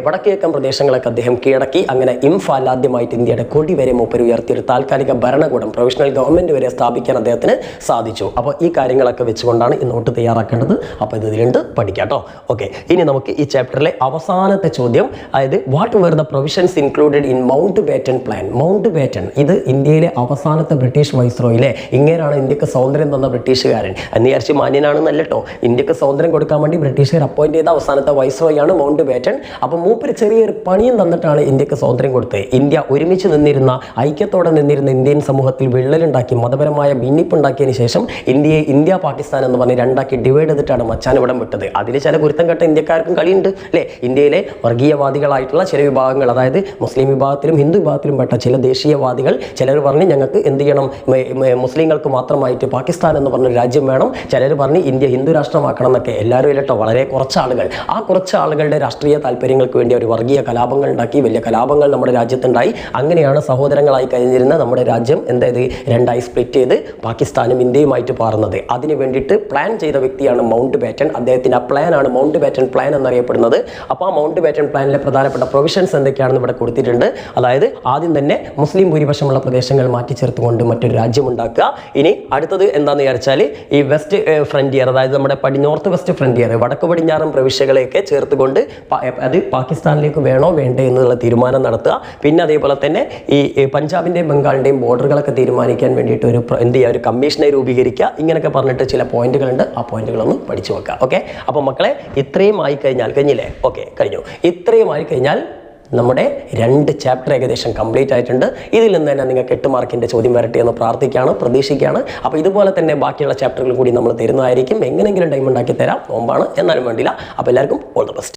വടക്കിഴക്കൻ പ്രദേശങ്ങളൊക്കെ അദ്ദേഹം കീഴടക്കി. അങ്ങനെ ഇംഫാൽ ആദ്യമായിട്ട് ഇന്ത്യയുടെ കൊടി വരെ മൂപ്പര് ഉയർത്തി ഒരു താൽക്കാലിക ഭരണകൂടം, പ്രൊവിഷണൽ ഗവൺമെന്റ് വരെ സ്ഥാപിക്കാൻ അദ്ദേഹത്തിന് സാധിച്ചു. അപ്പോൾ ഈ കാര്യങ്ങളൊക്കെ വെച്ചുകൊണ്ടാണ് ഈ നോട്ട് തയ്യാറാക്കേണ്ടത്. അപ്പോൾ ഇത് ഇതിലുണ്ട്, പഠിക്കാം കേട്ടോ. ഓക്കെ, ഇനി നമുക്ക് ഈ ചാപ്റ്ററിലെ അവസാനത്തെ ചോദ്യം, അതായത് what were the provisions included in Mountbatten plan. Mountbatten ഇത് ഇന്ത്യയിലെ അവസാനത്തെ ബ്രിട്ടീഷ് വൈസ്രോയിലെ, ഇങ്ങനെയാണ് ഇന്ത്യക്ക് സ്വാതന്ത്ര്യം തന്ന ബ്രിട്ടീഷുകാരൻ എന്ന് വിചാരിച്ച് മാന്യനാണെന്നല്ല കേട്ടോ. ഇന്ത്യക്ക് സ്വാതന്ത്ര്യം കൊടുക്കാൻ വേണ്ടി ബ്രിട്ടീഷുകാർ അപ്പോയിന്റ് ചെയ്ത അവസാനത്തെ വൈസ്രോയാണ് മൗണ്ട് ബാറ്റൺ. അപ്പോൾ മൂപ്പര് ചെറിയൊരു പണിയും തന്നിട്ടാണ് ഇന്ത്യക്ക് സ്വാതന്ത്ര്യം കൊടുത്തത്. ഇന്ത്യ ഒരുമിച്ച് നിന്നിരുന്ന, ഐക്യത്തോടെ നിന്നിരുന്ന ഇന്ത്യൻ സമൂഹത്തിൽ വിള്ളലുണ്ടാക്കി മതപരമായ ഭിന്നിപ്പുണ്ടാക്കിയതിന് ശേഷം ഇന്ത്യ പാകിസ്ഥാൻ എന്ന് പറഞ്ഞ് രണ്ടാക്കി ഡിവൈഡ് ചെയ്തിട്ടാണ് മച്ചാൻ ഇവിടം വിട്ടത്. അതിൽ ചില കുരുത്തം കെട്ട ഇന്ത്യക്കാർക്കും കളിയുണ്ട് അല്ലേ. ഇന്ത്യയിലെ വർഗീയവാദികളായിട്ടുള്ള ചില വിഭാഗങ്ങൾ, അതായത് മുസ്ലിം വിഭാഗത്തിലും ഹിന്ദു വിഭാഗത്തിലും പെട്ട ചില ദേശീയവാദികൾ, ചിലർ പറഞ്ഞ് ഞങ്ങൾക്ക് എന്ത് ചെയ്യണം, മുസ്ലിങ്ങൾക്ക് മാത്രമായിട്ട് പാകിസ്ഥാൻ എന്ന് പറഞ്ഞൊരു രാജ്യം വേണം, ചിലർ പറഞ്ഞ് ഇന്ത്യ ഹിന്ദു രാഷ്ട്രമാക്കണം എന്നൊക്കെ. എല്ലാവരും ഇല്ലട്ടോ, വളരെ കുറച്ച് ആളുകൾ. ആ കുറച്ച് ആളുകളുടെ രാഷ്ട്രീയ താല്പര്യങ്ങൾക്ക് വേണ്ടി ഒരു വർഗീയ കലാപങ്ങൾ ഉണ്ടാക്കി, വലിയ കലാപങ്ങൾ നമ്മുടെ രാജ്യത്തുണ്ടായി. അങ്ങനെയാണ് സഹോദരങ്ങളായി കഴിഞ്ഞിരുന്ന നമ്മുടെ രാജ്യം എന്തായത് രണ്ടായി സ്പ്ലിറ്റ് ചെയ്ത് പാകിസ്ഥാനും ഇന്ത്യയുമായിട്ട് പാറുന്നത്. അതിന് വേണ്ടിയിട്ട് പ്ലാൻ ചെയ്ത വ്യക്തിയാണ് മൗണ്ട് ബാറ്റൺ. അദ്ദേഹത്തിൻ്റെ ആ പ്ലാനാണ് മൗണ്ട് ബാറ്റൺ പ്ലാൻ എന്നറിയപ്പെടുന്നത്. അപ്പോൾ ആ മൗണ്ട് ബാറ്റൺ പ്ലാനിലെ പ്രധാനപ്പെട്ട പ്രൊവിഷൻസ് എന്തൊക്കെയാണെന്ന് ഇവിടെ കൊടുത്തിട്ടുണ്ട്. അതായത് ആദ്യം തന്നെ മുസ്ലിം ഭൂരിപക്ഷമുള്ള പ്രദേശങ്ങൾ മാറ്റി ചേർത്തുകൊണ്ട് മറ്റൊരു രാജ്യം ഉണ്ടാക്കുക. ഇനി അടുത്തത് എന്താണെന്ന് വിചാരിച്ചാൽ ഈ വെസ്റ്റ് ഫ്രണ്ടിയർ, അതായത് നമ്മുടെ നോർത്ത് വെസ്റ്റ് ഫ്രണ്ടിയർ, വടക്ക് പടിഞ്ഞാറൻ പ്രവിശ്യകളെയൊക്കെ ചേർത്തുകൊണ്ട് അത് പാകിസ്ഥാനിലേക്ക് വേണോ വേണ്ടേ എന്നുള്ള തീരുമാനം നടത്തുക. പിന്നെ അതേപോലെ തന്നെ ഈ പഞ്ചാബിൻ്റെയും ബംഗാളിൻ്റെയും ബോർഡറുകളൊക്കെ തീരുമാനിക്കാൻ വേണ്ടിയിട്ട് ഒരു കമ്മീഷനെ രൂപീകരിക്കുക. ഇങ്ങനെയൊക്കെ പറഞ്ഞിട്ട് ചില പോയിന്റുകളുണ്ട്. ആ പോയിന്റുകളൊന്ന് പഠിച്ചു വെക്കുക. ഓക്കെ, അപ്പോൾ മക്കളെ ഇത്രയും ആയി കഴിഞ്ഞാൽ കഴിഞ്ഞില്ലേ? ഓക്കെ, കഴിഞ്ഞു. ഇത്രയും ആയി കഴിഞ്ഞാൽ നമ്മുടെ 2 ചാപ്റ്റർ ഏകദേശം കംപ്ലീറ്റ് ആയിട്ടുണ്ട്. ഇതിൽ നിന്ന് തന്നെ നിങ്ങൾക്ക് 8 മാർക്കിൻ്റെ ചോദ്യം വരട്ടെ എന്ന് പ്രതീക്ഷിക്കുകയാണ്. അപ്പോൾ ഇതുപോലെ തന്നെ ബാക്കിയുള്ള ചാപ്റ്ററുകൾ കൂടി നമ്മൾ തരുന്നതായിരിക്കും. എങ്ങനെയെങ്കിലും ടൈം ഉണ്ടാക്കി തരാം, നോമ്പാണ് എന്നാലും വേണ്ടില്ല. അപ്പോൾ എല്ലാവർക്കും ഓൾ ദ ബെസ്റ്റ്.